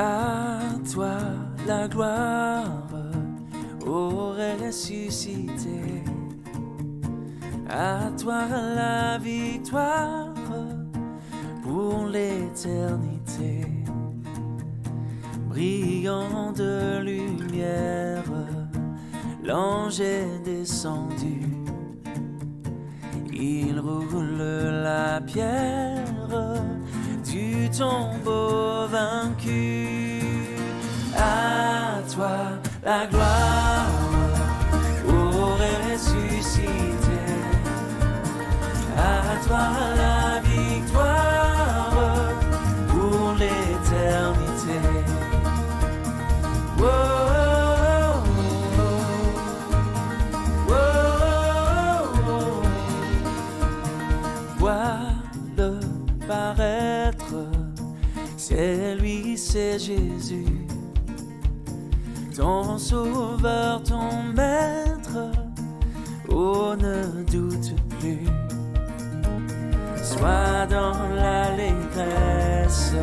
À toi la gloire, ô ressuscité. À toi la victoire pour l'éternité. Brillant de lumière, l'ange est descendu. Il roule la pierre du tombeau vaincu. À toi la gloire, ô ressuscité. À toi la victoire pour l'éternité. Oh, oh, oh, oh, oh. Vois-le paraître, c'est lui, c'est Jésus. Ton sauveur, ton maître, oh ne doute plus. Sois dans l'allégresse,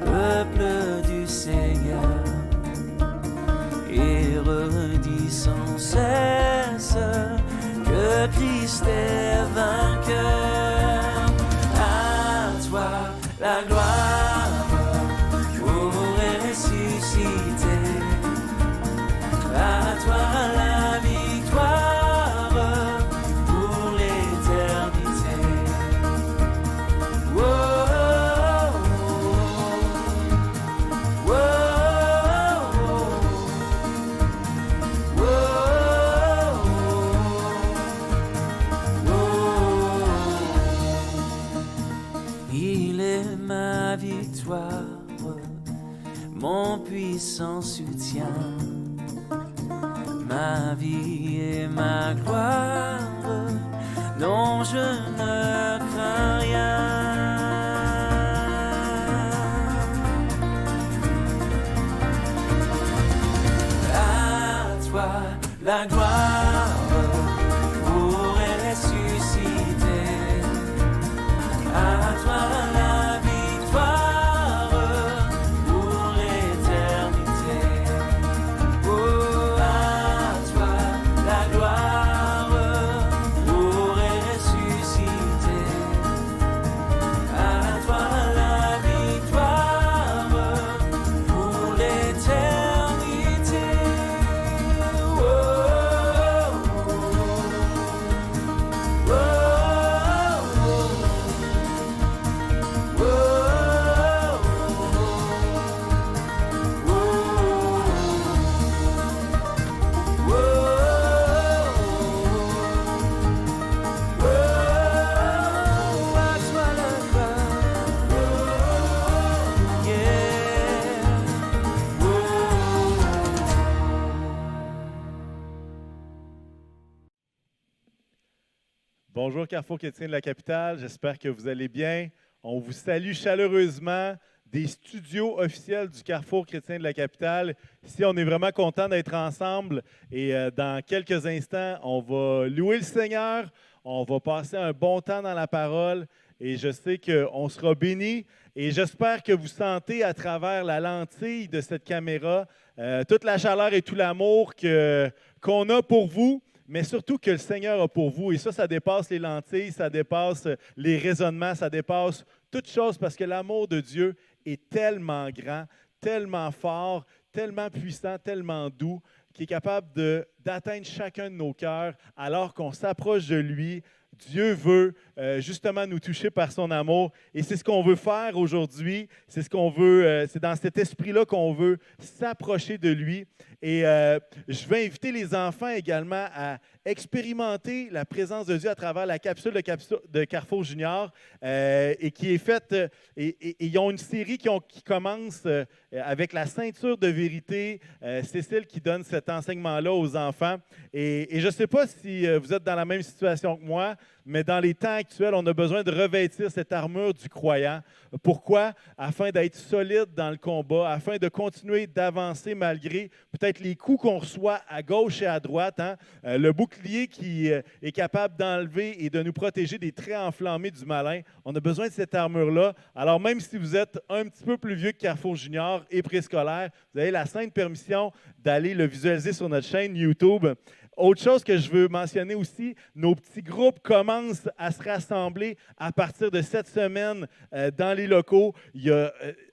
peuple du Seigneur, et redis sans cesse que Christ est vainqueur. À toi la gloire, ô ressuscité. À toi la victoire pour l'éternité. Oh, oh, oh, oh, oh, oh. Il est ma victoire, mon puissant soutien. Ma vie et ma gloire, non, je ne crains rien. À toi la gloire, ô ressuscité. À toi la victoire pour l'éternité. Oh, à toi la gloire, ô ressuscité. À toi la victoire pour l'éternité. Oh, oh, oh, Bonjour Carrefour chrétien de la capitale, j'espère que vous allez bien. On vous salue chaleureusement des studios officiels du Carrefour chrétien de la capitale. Ici, on est vraiment content d'être ensemble et dans quelques instants, on va louer le Seigneur, on va passer un bon temps dans la parole et je sais qu'on sera bénis et j'espère que vous sentez à travers la lentille de cette caméra toute la chaleur et tout l'amour qu'on a pour vous. Mais surtout que le Seigneur a pour vous. Et ça dépasse les lentilles, ça dépasse les raisonnements, ça dépasse toute chose parce que l'amour de Dieu est tellement grand, tellement fort, tellement puissant, tellement doux, qu'il est capable d'atteindre chacun de nos cœurs alors qu'on s'approche de lui. Dieu veut justement nous toucher par son amour et c'est ce qu'on veut faire aujourd'hui. C'est ce qu'on veut. C'est dans cet esprit-là qu'on veut s'approcher de lui. Et je vais inviter les enfants également à expérimenter la présence de Dieu à travers la capsule de Carrefour Junior et qui est faite. Et ils ont une série qui commence avec la ceinture de vérité. Cécile qui donne cet enseignement-là aux enfants. Et je ne sais pas si vous êtes dans la même situation que moi. mais dans les temps actuels, on a besoin de revêtir cette armure du croyant. Pourquoi? Afin d'être solide dans le combat, afin de continuer d'avancer malgré peut-être les coups qu'on reçoit à gauche et à droite. Hein? Le bouclier qui est capable d'enlever et de nous protéger des traits enflammés du malin. On a besoin de cette armure-là. Alors, même si vous êtes un petit peu plus vieux que Carrefour Junior et préscolaire, vous avez la sainte permission d'aller le visualiser sur notre chaîne YouTube. Autre chose que je veux mentionner aussi, nos petits groupes commencent à se rassembler à partir de cette semaine dans les locaux.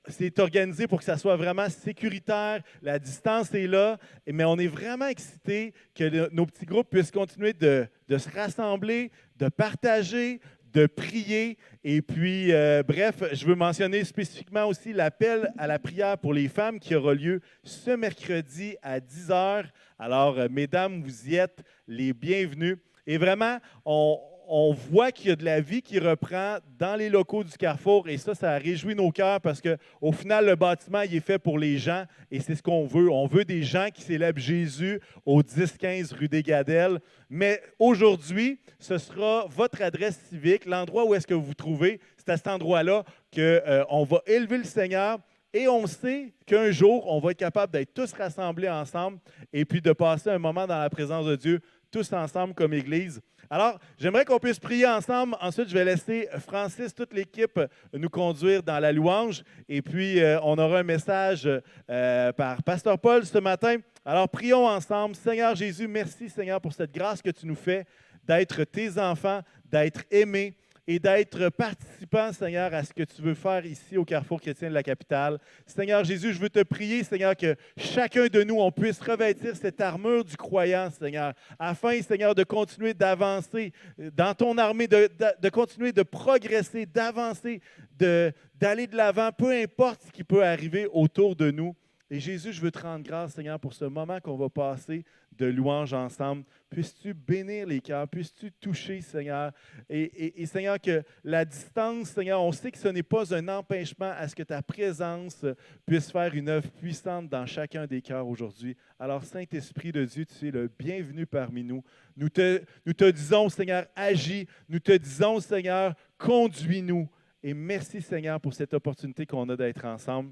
C'est organisé pour que ça soit vraiment sécuritaire. La distance est là, mais on est vraiment excités que nos petits groupes puissent continuer de se rassembler, de partager, de prier. Et puis, bref, je veux mentionner spécifiquement aussi l'appel à la prière pour les femmes qui aura lieu ce mercredi à 10h. Alors, mesdames, vous y êtes les bienvenues. Et vraiment, on voit qu'il y a de la vie qui reprend dans les locaux du Carrefour. Et ça réjouit nos cœurs parce qu'au final, le bâtiment, il est fait pour les gens. Et c'est ce qu'on veut. On veut des gens qui célèbrent Jésus au 10-15 rue des Gadelles. Mais aujourd'hui, ce sera votre adresse civique, l'endroit où est-ce que vous vous trouvez. C'est à cet endroit-là qu'on va élever le Seigneur. Et on sait qu'un jour, on va être capable d'être tous rassemblés ensemble et puis de passer un moment dans la présence de Dieu, tous ensemble comme Église. Alors, j'aimerais qu'on puisse prier ensemble. Ensuite, je vais laisser Francis, toute l'équipe, nous conduire dans la louange. Et puis, on aura un message par Pasteur Paul ce matin. Alors, prions ensemble. Seigneur Jésus, merci Seigneur pour cette grâce que tu nous fais d'être tes enfants, d'être aimés et d'être participants, Seigneur, à ce que tu veux faire ici au Carrefour chrétien de la capitale. Seigneur Jésus, je veux te prier, Seigneur, que chacun de nous, on puisse revêtir cette armure du croyant, Seigneur, afin, Seigneur, de continuer d'avancer dans ton armée, de continuer de progresser, d'avancer, d'aller de l'avant, peu importe ce qui peut arriver autour de nous. Et Jésus, je veux te rendre grâce, Seigneur, pour ce moment qu'on va passer de louange ensemble. Puisses-tu bénir les cœurs, puisses-tu toucher, Seigneur. Et Seigneur, que la distance, Seigneur, on sait que ce n'est pas un empêchement à ce que ta présence puisse faire une œuvre puissante dans chacun des cœurs aujourd'hui. Alors, Saint-Esprit de Dieu, tu es le bienvenu parmi nous. Nous te disons, Seigneur, agis. Nous te disons, Seigneur, conduis-nous. Et merci, Seigneur, pour cette opportunité qu'on a d'être ensemble.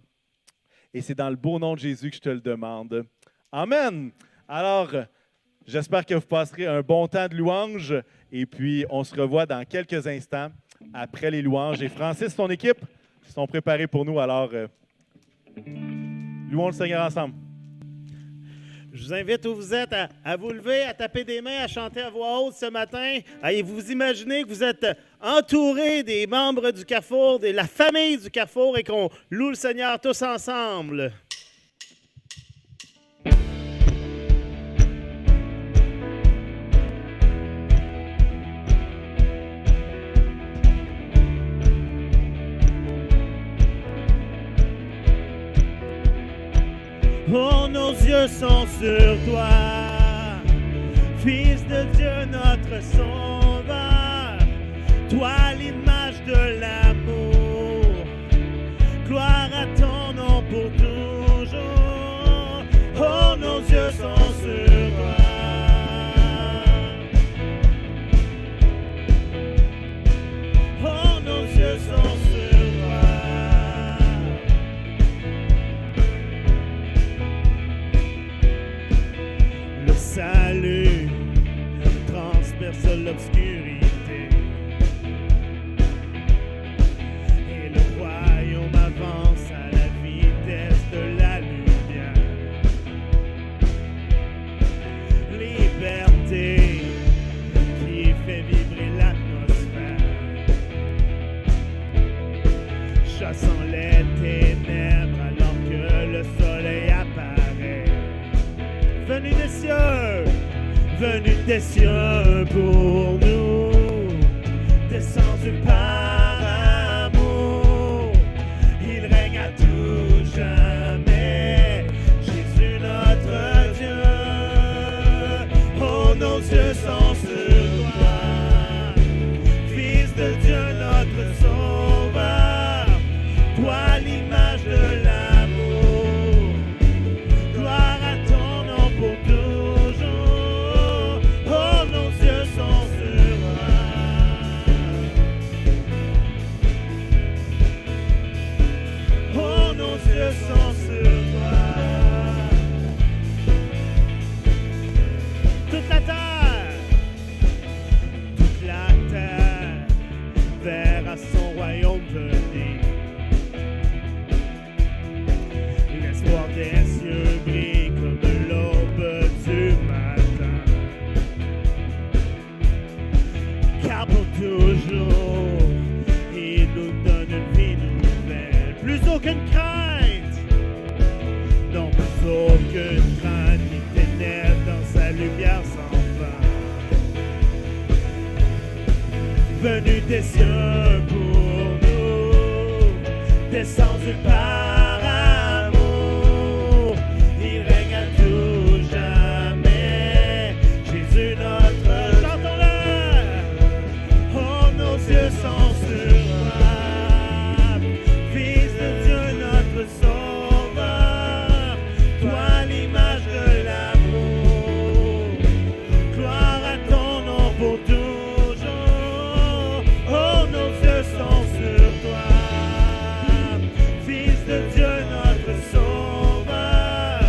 Et c'est dans le beau nom de Jésus que je te le demande. Amen! Alors, j'espère que vous passerez un bon temps de louange. Et puis, on se revoit dans quelques instants après les louanges. Et Francis et son équipe sont préparés pour nous. Alors, louons le Seigneur ensemble. Je vous invite où vous êtes à vous lever, à taper des mains, à chanter à voix haute ce matin. Et vous imaginez que vous êtes entourés des membres du Carrefour, de la famille du Carrefour et qu'on loue le Seigneur tous ensemble. Oh, nos yeux sont sur toi, Fils de Dieu, notre Sauveur, toi l'image de l'amour, gloire à ton nom pour toujours. Oh, nos yeux sont sur toi. Oh, nos yeux sont sur toi. Salut transperce l'obscurité et le royaume avance à la vitesse de la lumière. Liberté qui fait vibrer l'atmosphère, chassant les ténèbres alors que le soleil apparaît. Venu des cieux pour nous, descendu par amour, il règne à tout jamais, Jésus notre Dieu. Oh, nos yeux sont sur toi, Fils de Dieu notre Sauveur, toi l'image de l'amour, gloire à ton nom pour toujours. Oh, nos yeux sont sur toi. venu des cieux pour nous, descendu par amour, il règne à tout jamais. Jésus notre, chantons-le, oh nos yeux sont sur toi, Fils de Dieu notre Sauveur, toi l'image de l'amour, gloire à ton nom pour toujours, oh nos yeux sont sur toi, Fils de Dieu notre Sauveur,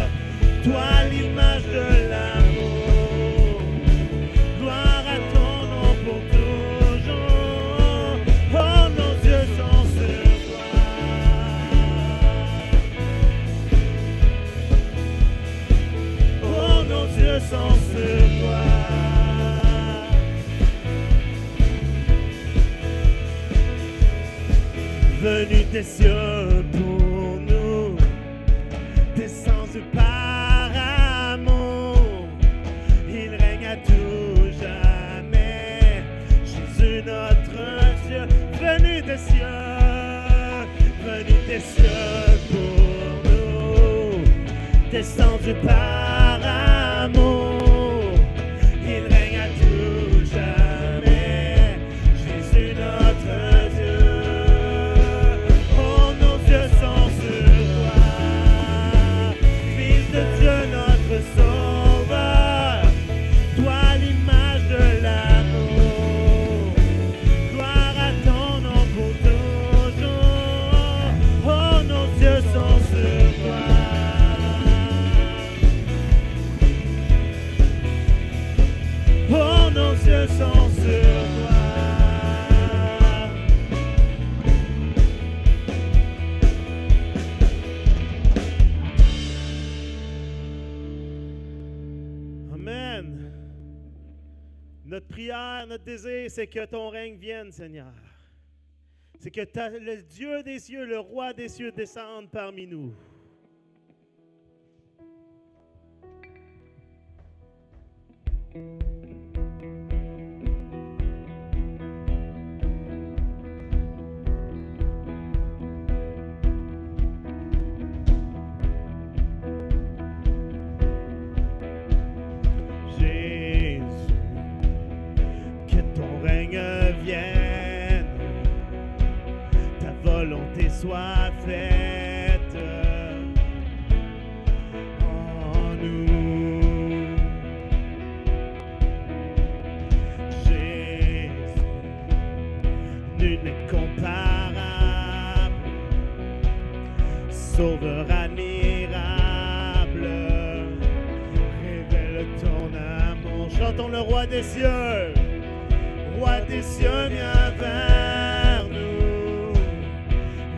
toi l'image de l'amour, gloire à ton nom pour toujours, oh nos yeux sont sur toi, oh nos yeux sont sur toi. Venu des cieux pour nous, descendu par amour, il règne à tout jamais. Jésus notre Dieu, venu des cieux pour nous, descendu par amour, il règne à tout jamais. Jésus notre Dieu. Sauveur, toi l'image de l'amour, gloire à ton nom pour toujours, oh nos yeux sont sur toi, oh nos yeux sont sur toi. Amen. Notre prière, notre désir, c'est que ton règne vienne, Seigneur. C'est que le Dieu des cieux, le roi des cieux descende parmi nous. Vienne, ta volonté soit faite en nous. Jésus, nul n'est comparable, sauveur admirable, révèle ton amour. Chantons le roi des cieux. Roi des cieux, viens vers nous.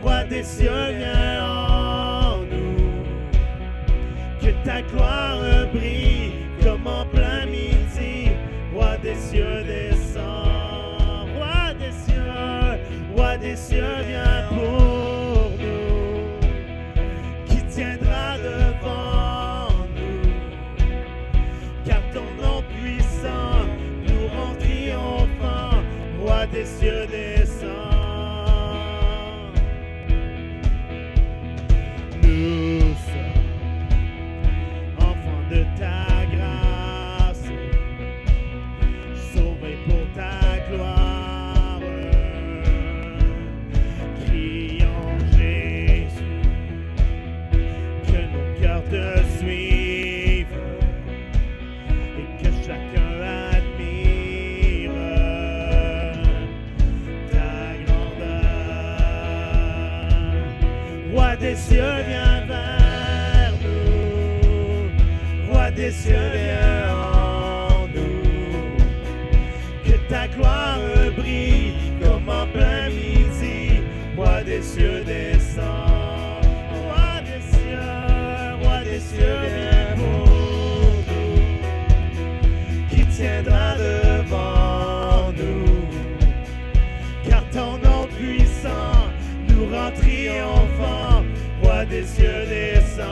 Roi des cieux, viens en nous. Que ta gloire brille comme en plein midi. Roi des cieux, descends. Roi des cieux, viens pour nous. Qui tiendra devant nous? Car ton nom puissant nous rend triomphants. Roi des cieux descend. Nous sommes enfants de ta grâce, sauvés pour ta gloire. Crions Jésus, que nos cœurs te suivent et que chacun admire Roi des cieux, viens vers nous. Roi des cieux, viens en nous. Que ta gloire brille comme en plein midi. Roi des cieux, descends. Roi des cieux, viens pour nous. Qui tiendra devant nous? Car ton nom puissant nous rend triomphants. Roi des cieux descend.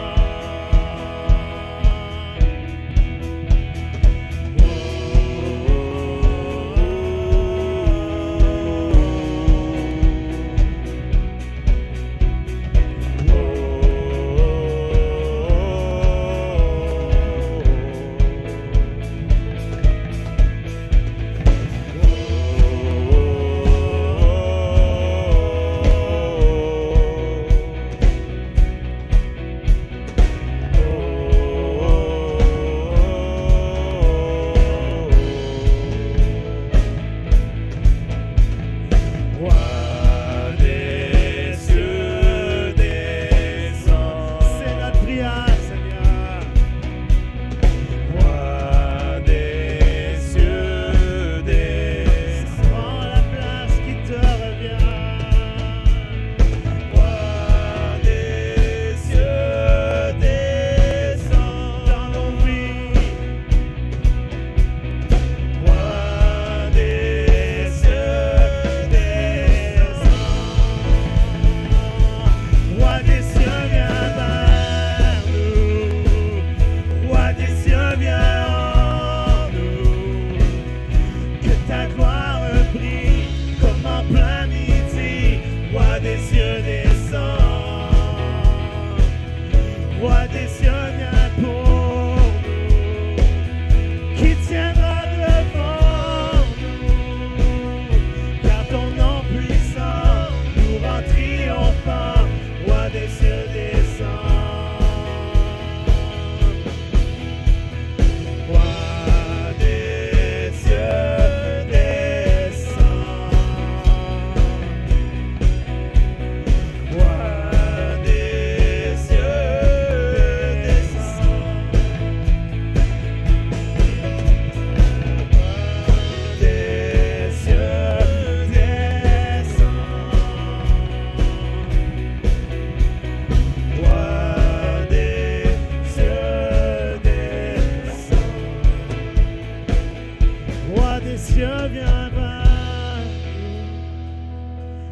des cieux, viens vers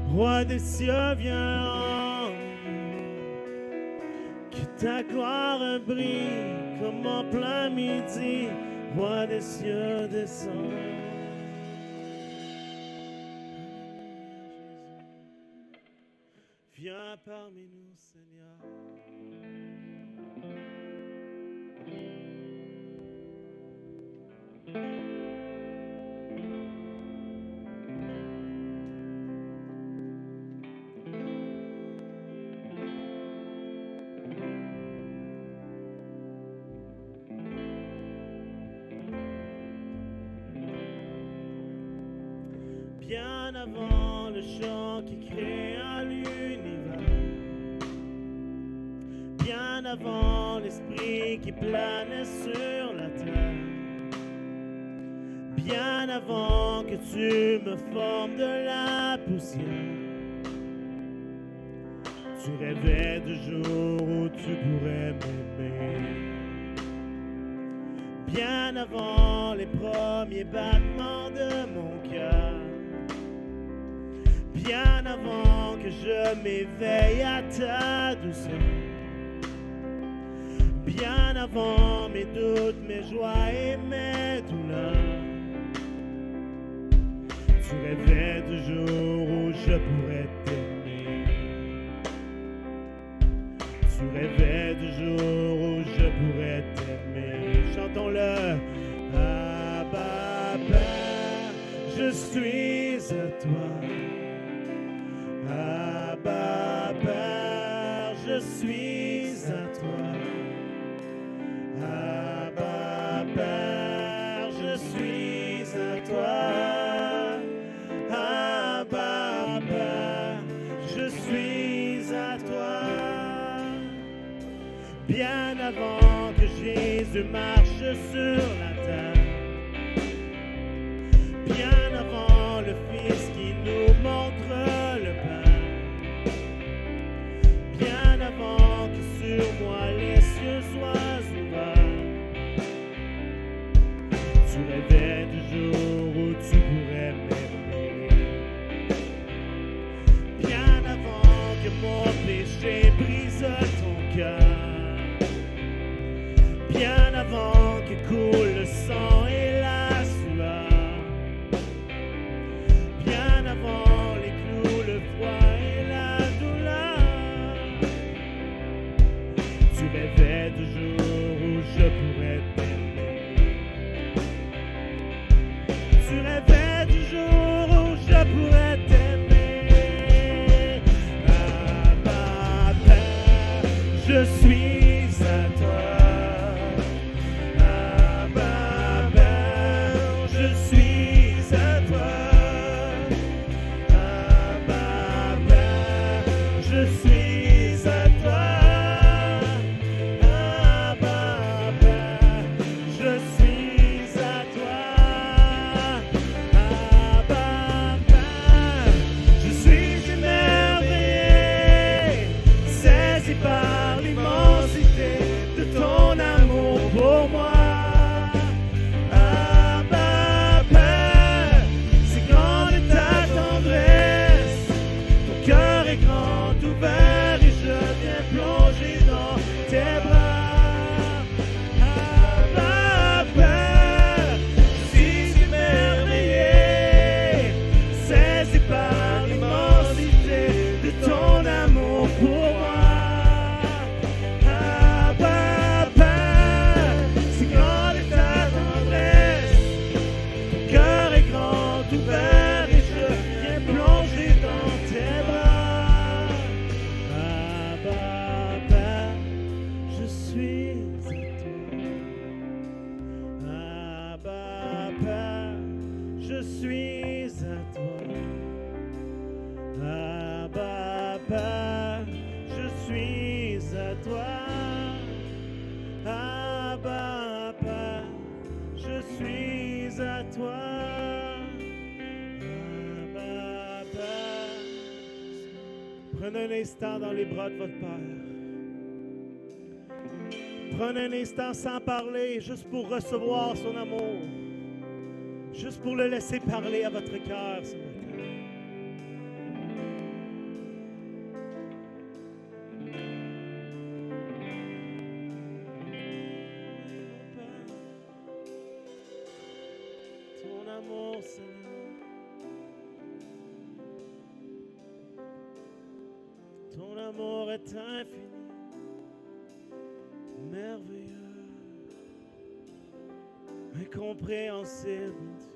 nous. Roi des cieux, viens en nous. Que ta gloire brille comme en plein midi. Roi des cieux, descends. Viens parmi nous, Seigneur. Bien avant le chant qui créa l'univers, bien avant l'esprit qui planait sur la terre, bien avant que tu me formes de la poussière, tu rêvais du jour où tu pourrais m'aimer. Bien avant les premiers battements de mon cœur, bien avant que je m'éveille à ta douceur, bien avant mes doutes, mes joies et mes douleurs, tu rêvais du jour où je pourrais t'aimer. Tu rêvais du jour où je pourrais t'aimer. Chantons-le. Abba, Père, je suis à toi. Abba, Père, je suis à toi. Abba, Père, je suis à toi. Abba, Père, je suis à toi. Bien avant que Jésus marche sur la terre, bien avant le Fils qui nous montre le Père, bien avant que sur moi les cieux soient ouverts, tu rêvais du jour où tu pourrais m'aimer. Bien avant que mon péché brise ton cœur, bien avant que coule le sang et la sueur, bien avant les clous, le froid et la douleur, tu rêvais du jour où je pourrais t'aimer. Tu rêvais du jour où je pourrais t'aimer. Abba, Père, je suis à toi. Abba, Père, je suis à toi. Abba, Père, je suis à toi. Abba, Père, je suis à toi. Abba, Père, je suis émerveillé, saisi par l'immensité de ton amour pour moi. Abba, Père, c'est grande est ta tendresse, ton cœur est grand ouvert et je viens plonger dans tes bras. Abba, Père, je suis émerveillé, saisi par l'immensité de ton amour pour moi. Abba, Père, c'est grande est ta tendresse, ton cœur est grand ouvert et je viens plonger dans tes bras. Abba, Père, je suis à toi. Abba, Père, je suis à toi. Abba, Père, je suis à toi. Abba, Père, je suis à toi. Abba, Père. Prenez un instant dans les bras de votre Père. Prenez un instant sans parler, juste pour recevoir son amour. Juste pour le laisser parler à votre cœur ce matin. Ton amour, Seigneur. Ton amour est infini, merveilleux, incompréhensible, mon Dieu.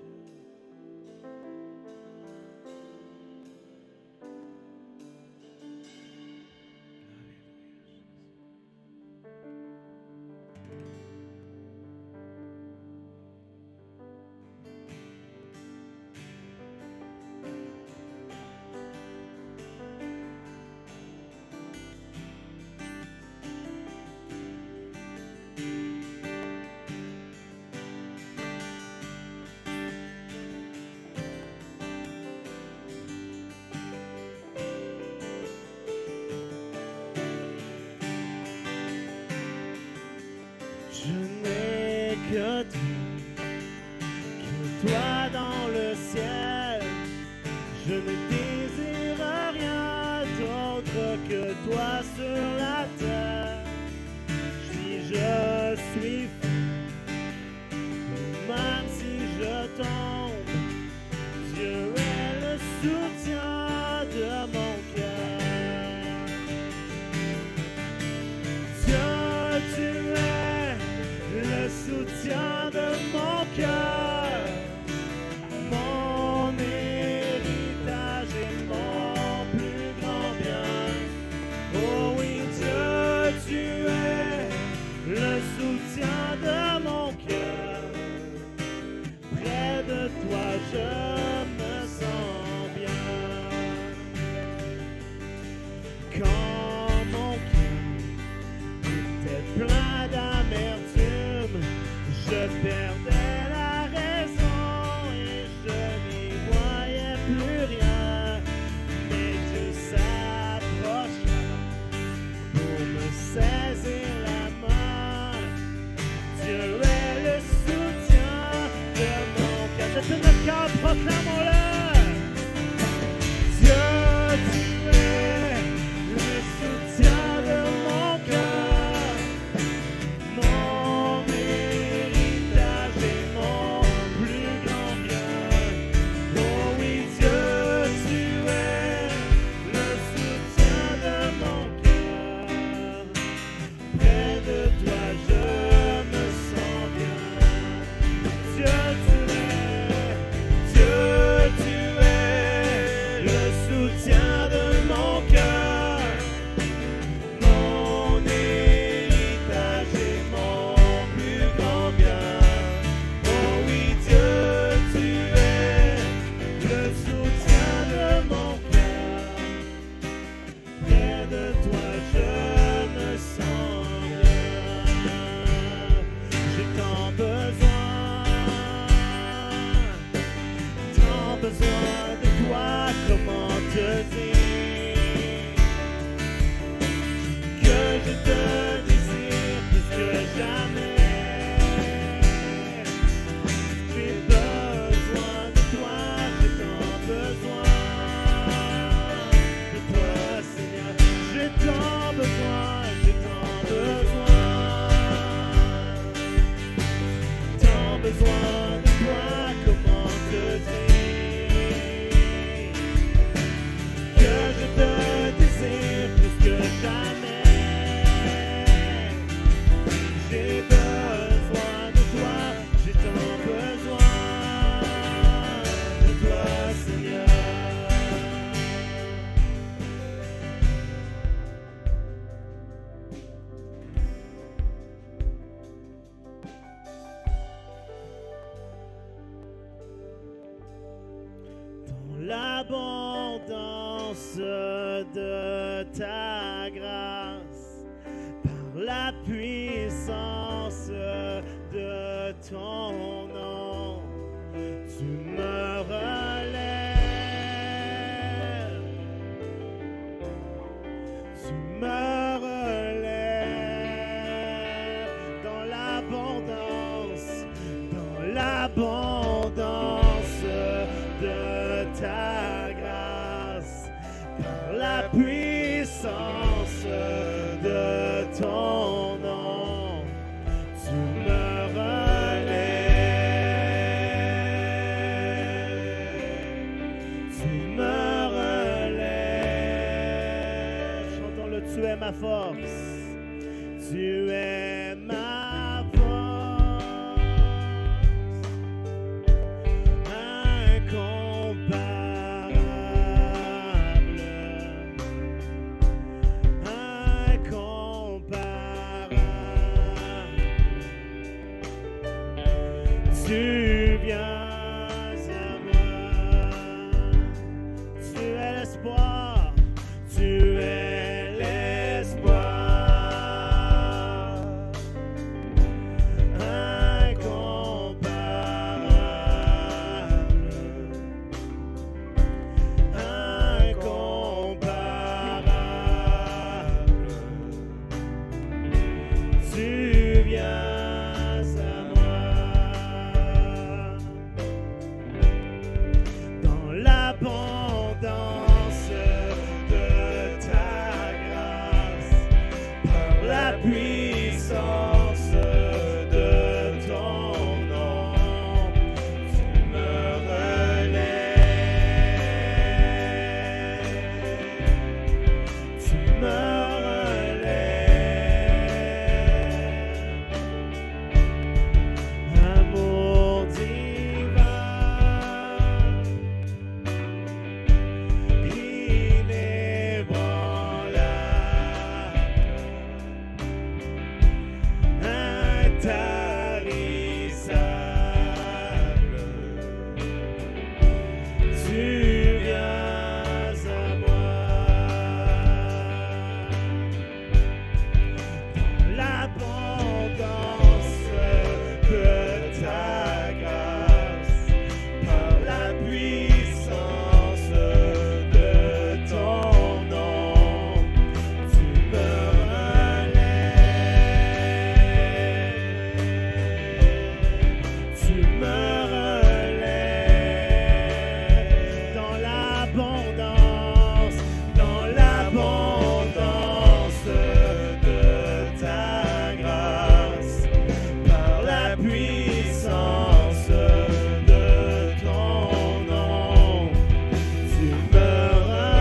Je n'ai que toi dans le ciel. Je ne désire rien d'autre que toi sur la terre. Si je suis fou, même si je tombe, Dieu est le soutien de mon cœur. Dieu, tu es le soutien de mon cœur, mon héritage et mon plus grand bien. Oh oui, Dieu, tu es le soutien de mon cœur. Près de toi, je me sens bien. Quand mon cœur était plein d'amertume, je perdais la raison et je n'y voyais plus rien. Mais Dieu s'approcha pour me saisir la main. Dieu est le soutien de mon cœur. De tout notre cœur, proclamons-le. Dieu, tu es le soutien de mon cœur, mon héritage et mon plus grand bien. Oh oui, Dieu, tu es le soutien de mon cœur. Près de toi, je me sens bien. Dieu, tu es le soutien de mon cœur, mon héritage et mon plus grand bien. Oh oui, Dieu, tu es le soutien de mon cœur. Près de toi, je me sens bien. J'ai tant besoin de toi, comment te dire que je te désire plus que jamais. J'ai besoin de toi, j'ai tant besoin de toi, Seigneur. J'ai tant besoin de toi, comment te dire que je te désire plus que jamais. J'ai besoin de toi, j'ai tant besoin de toi, Seigneur. L'abondance de ta grâce, par la puissance de ton nom, tu me relèves, tu me relèves dans l'abondance, dans l'abondance Tu es ma force. Tu es ma force. Incomparable. Incomparable. Tu viens à moi. Tu es l'espoir. Tu es l'espoir. Incomparable. Incomparable. Tu viens à moi. Dans l'abondance de ta grâce, par la puissance de ton nom, tu me relèves. Tu me relèves. Amour divin, inébranlable, intarissable. Tu viens à moi. Dans l'abondance de ta grâce, par la puissance de ton nom, tu me relèves. Tu me relèves. Dans l'abondance de ta grâce, par la puissance de ton nom, tu me relèves.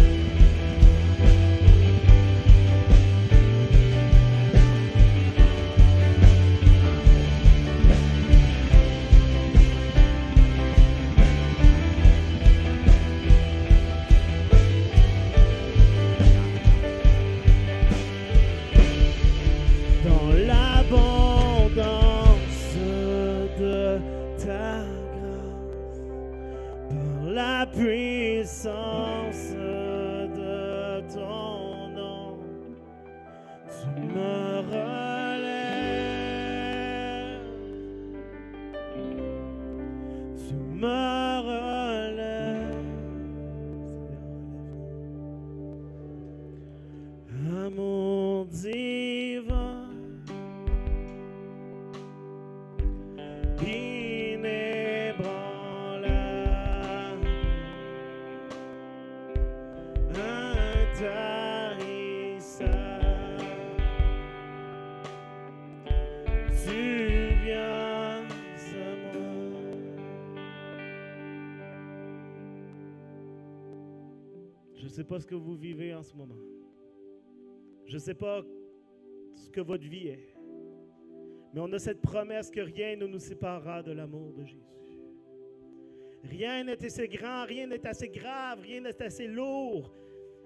Tu me dans l'abondance de ta grâce, par la puissance de ton nom, tu me relèves. Tu me relèves. Amour divin, inébranlable, intarissable. Tu viens à moi. Je ne sais pas ce que vous vivez en ce moment. Je ne sais pas ce que votre vie est. Mais on a cette promesse que rien ne nous séparera de l'amour de Jésus. Rien n'est assez grand, rien n'est assez grave, rien n'est assez lourd,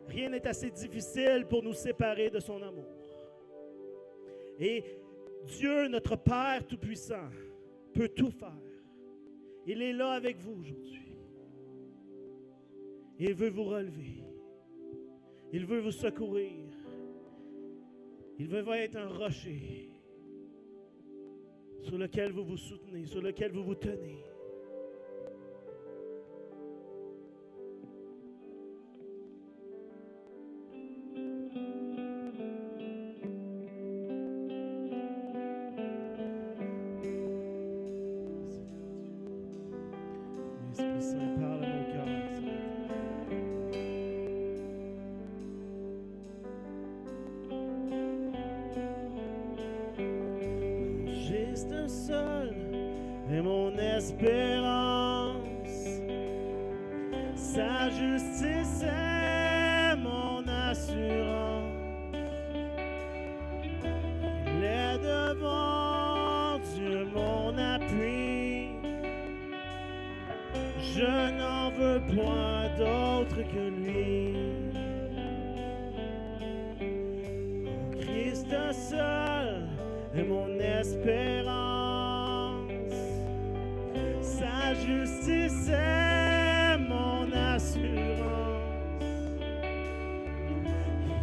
rien n'est assez difficile pour nous séparer de son amour. Et Dieu, notre Père Tout-Puissant, peut tout faire. Il est là avec vous aujourd'hui. Il veut vous relever. Il veut vous secourir. Il veut être un rocher sur lequel vous vous soutenez, sur lequel vous vous tenez. Esprit Saint, parle à mon cœur. Juste un seul est mon espérance. Sa justice est mon assurance. Il est devant Dieu mon appui. Je n'en veux point d'autre que lui. Christ seul est mon espérance. Sa justice est mon assurance.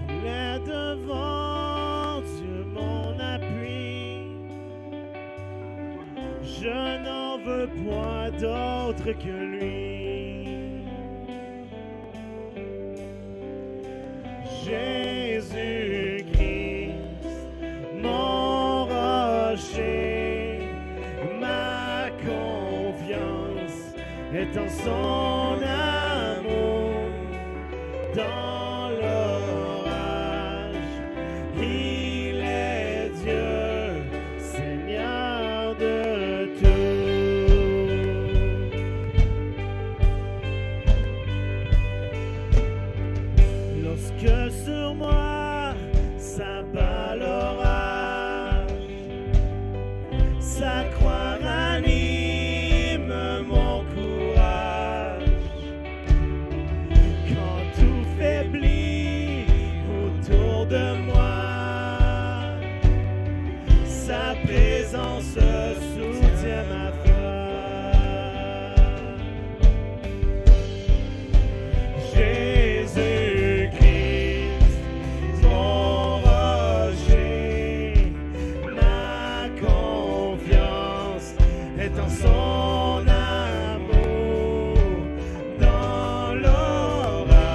Il est devant Dieu mon appui. Je n'en veux point d'autre que lui. Jésus-Christ, mon rocher, ma confiance est en son amour. Dans l'orage, il est Dieu, Seigneur de tout. Lorsque sur moi s'abat l'orage, sa croix ranime mon courage. Quand tout faiblit autour de moi, sa présence soutient ma foi. Jésus-Christ, mon rocher, ma confiance est en son amour. Dans l'orage,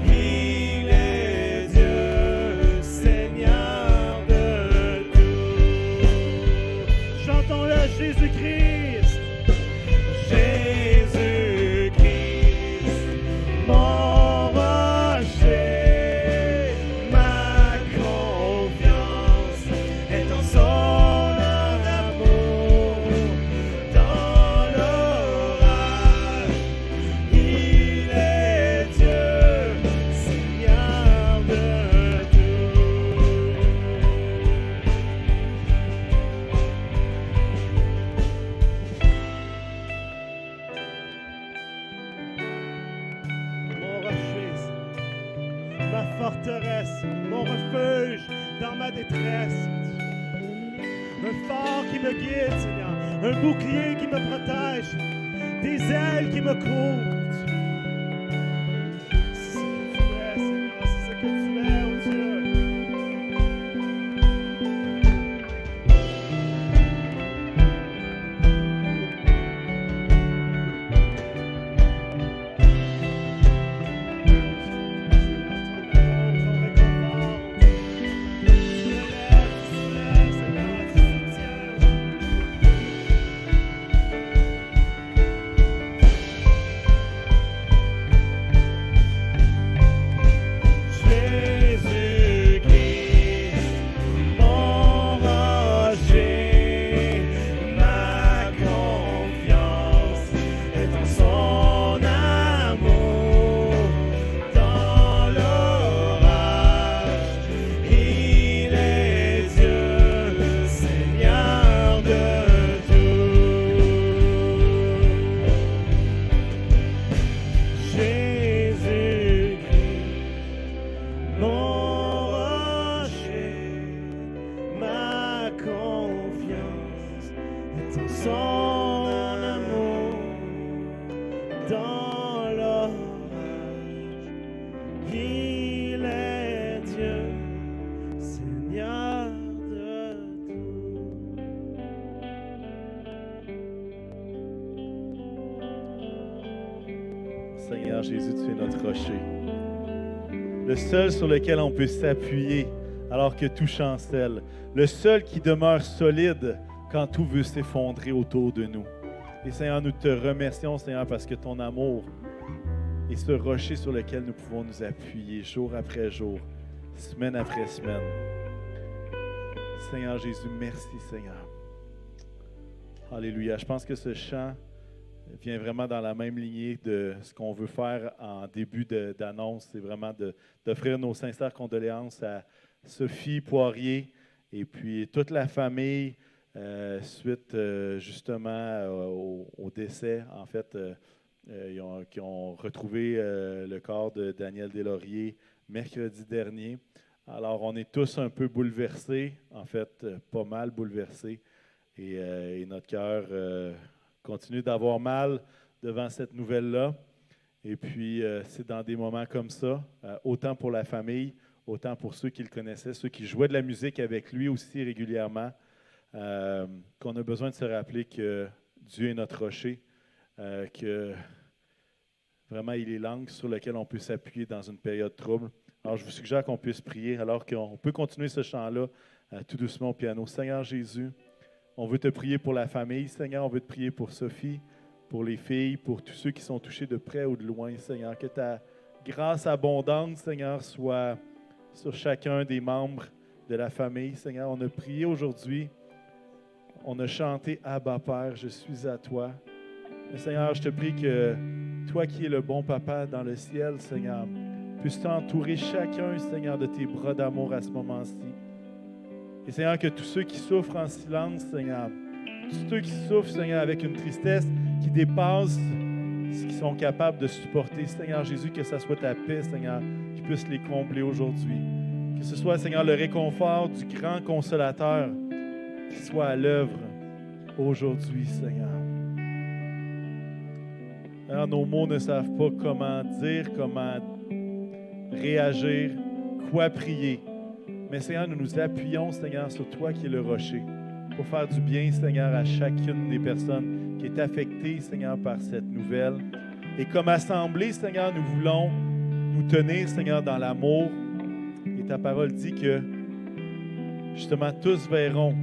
il est Dieu, Seigneur de tout. Chantons-le, Jésus-Christ. Jésus-Christ, mon rocher, ma confiance est en son amour. Dans l'orage, il est Dieu, Seigneur de tout. Mon rocher, ma forteresse, mon refuge dans ma détresse. Un phare qui me guide, Seigneur, un bouclier qui me protège, des ailes qui me couvrent. C'est ce que tu es, Seigneur, c'est ce que tu es, oh Dieu. Seigneur Jésus, tu es notre rocher. Le seul sur lequel on peut s'appuyer alors que tout chancelle. Le seul qui demeure solide quand tout veut s'effondrer autour de nous. Et Seigneur, nous te remercions, Seigneur, parce que ton amour est ce rocher sur lequel nous pouvons nous appuyer jour après jour, semaine après semaine. Seigneur Jésus, merci, Seigneur. Alléluia. Je pense que ce chant vient vraiment dans la même lignée de ce qu'on veut faire en début d'annonce. C'est vraiment d'offrir nos sincères condoléances à Sophie Poirier et puis toute la famille suite justement au décès. En fait, qui ont retrouvé le corps de Daniel Deslauriers mercredi dernier. Alors, on est tous un peu bouleversés, en fait, pas mal bouleversés. Et notre cœur continue d'avoir mal devant cette nouvelle-là. Et puis, c'est dans des moments comme ça, autant pour la famille, autant pour ceux qui le connaissaient, ceux qui jouaient de la musique avec lui aussi régulièrement, qu'on a besoin de se rappeler que Dieu est notre rocher, que vraiment il est l'angle sur lequel on peut s'appuyer dans une période trouble. Alors, je vous suggère qu'on puisse prier, alors qu'on peut continuer ce chant-là tout doucement au piano. Seigneur Jésus, on veut te prier pour la famille, Seigneur. On veut te prier pour Sophie, pour les filles, pour tous ceux qui sont touchés de près ou de loin, Seigneur. Que ta grâce abondante, Seigneur, soit sur chacun des membres de la famille, Seigneur. On a prié aujourd'hui. On a chanté « Abba, Père, je suis à toi ». Mais Seigneur, je te prie que toi qui es le bon papa dans le ciel, Seigneur, puisses entourer chacun, Seigneur, de tes bras d'amour à ce moment-ci. Et Seigneur, que tous ceux qui souffrent en silence, Seigneur, tous ceux qui souffrent, Seigneur, avec une tristesse qui dépasse ce qu'ils sont capables de supporter, Seigneur Jésus, que ce soit ta paix, Seigneur, qui puisse les combler aujourd'hui. Que ce soit, Seigneur, le réconfort du grand consolateur qui soit à l'œuvre aujourd'hui, Seigneur. Alors, nos mots ne savent pas comment dire, comment réagir, quoi prier. Mais Seigneur, nous nous appuyons, Seigneur, sur toi qui es le rocher, pour faire du bien, Seigneur, à chacune des personnes qui est affectée, Seigneur, par cette nouvelle. Et comme assemblée, Seigneur, nous voulons nous tenir, Seigneur, dans l'amour. Et ta parole dit que, justement, tous verront